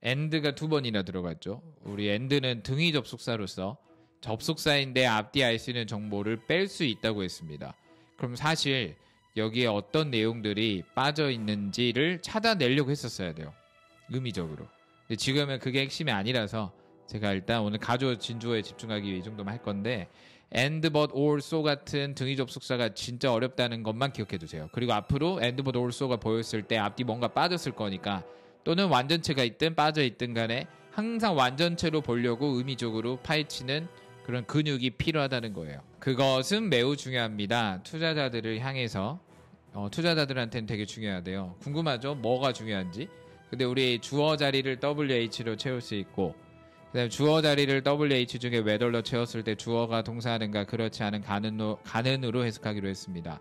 and가 2번이나 들어갔죠. 우리 and는 등위 접속사로서 접속사인데 앞뒤 알 수 있는 정보를 뺄 수 있다고 했습니다. 그럼 사실 여기에 어떤 내용들이 빠져 있는지를 찾아내려고 했었어야 돼요. 의미적으로. 근데 지금은 그게 핵심이 아니라서 제가 일단 오늘 가조 진주어에 집중하기 위해 이 정도만 할 건데 and, but, or, so 같은 등위 접속사가 진짜 어렵다는 것만 기억해 두세요. 그리고 앞으로 and, but, or, so가 보였을 때 앞뒤 뭔가 빠졌을 거니까 또는 완전체가 있든 빠져 있든 간에 항상 완전체로 보려고 의미적으로 파헤치는 그런 근육이 필요하다는 거예요. 그것은 매우 중요합니다. 투자자들을 향해서 투자자들한테는 되게 중요하대요. 궁금하죠? 뭐가 중요한지? 근데 우리 주어 자리를 WH로 채울 수 있고 그다음에 주어 자리를 WH 중에 whether로 채웠을 때 주어가 동사하는가 그렇지 않은 가는으로 해석하기로 했습니다.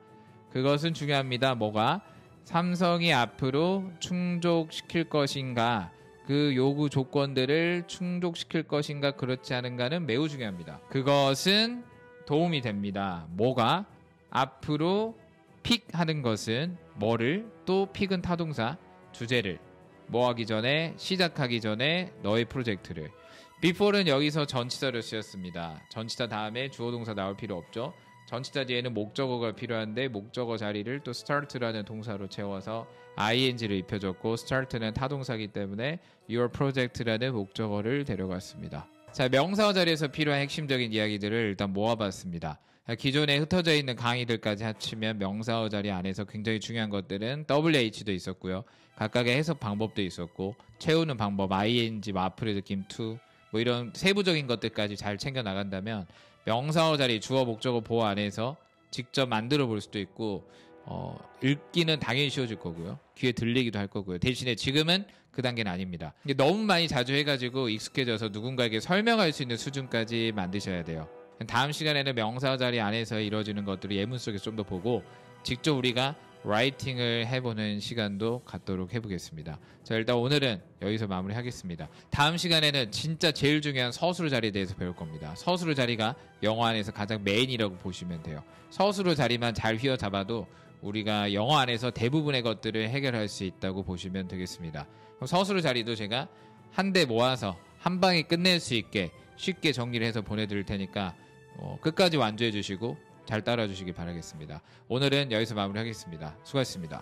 그것은 중요합니다. 뭐가? 삼성이 앞으로 충족시킬 것인가 그 요구 조건들을 충족시킬 것인가 그렇지 않은가는 매우 중요합니다. 그것은 도움이 됩니다. 뭐가? 앞으로 픽하는 것은 뭐를? 또 픽은 타동사 주제를 뭐 하기 전에 시작하기 전에 너의 프로젝트를 before는 여기서 전치사로 쓰였습니다. 전치사 다음에 주어 동사 나올 필요 없죠. 전치사 뒤에는 목적어가 필요한데 목적어 자리를 또 start라는 동사로 채워서 ing를 입혀줬고 start는 타동사이기 때문에 your project라는 목적어를 데려갔습니다. 자, 명사어 자리에서 필요한 핵심적인 이야기들을 일단 모아봤습니다. 기존에 흩어져 있는 강의들까지 합치면 명사어 자리 안에서 굉장히 중요한 것들은 WH도 있었고요. 각각의 해석 방법도 있었고 채우는 방법, ing, 앞으로 느낌 to 뭐 이런 세부적인 것들까지 잘 챙겨 나간다면 명사어 자리 주어 목적어 보호 안에서 직접 만들어 볼 수도 있고 읽기는 당연히 쉬워질 거고요. 귀에 들리기도 할 거고요. 대신에 지금은 그 단계는 아닙니다. 너무 많이 자주 해가지고 익숙해져서 누군가에게 설명할 수 있는 수준까지 만드셔야 돼요. 다음 시간에는 명사어 자리 안에서 이루어지는 것들을 예문 속에서 좀 더 보고 직접 우리가 라이팅을 해보는 시간도 갖도록 해보겠습니다. 자, 일단 오늘은 여기서 마무리하겠습니다. 다음 시간에는 진짜 제일 중요한 서술어 자리에 대해서 배울 겁니다. 서술어 자리가 영어 안에서 가장 메인이라고 보시면 돼요. 서술어 자리만 잘 휘어잡아도 우리가 영어 안에서 대부분의 것들을 해결할 수 있다고 보시면 되겠습니다. 그럼 서술어 자리도 제가 한데 모아서 한 방에 끝낼 수 있게 쉽게 정리를 해서 보내드릴 테니까 끝까지 완주해 주시고 잘 따라주시기 바라겠습니다. 오늘은 여기서 마무리하겠습니다. 수고하셨습니다.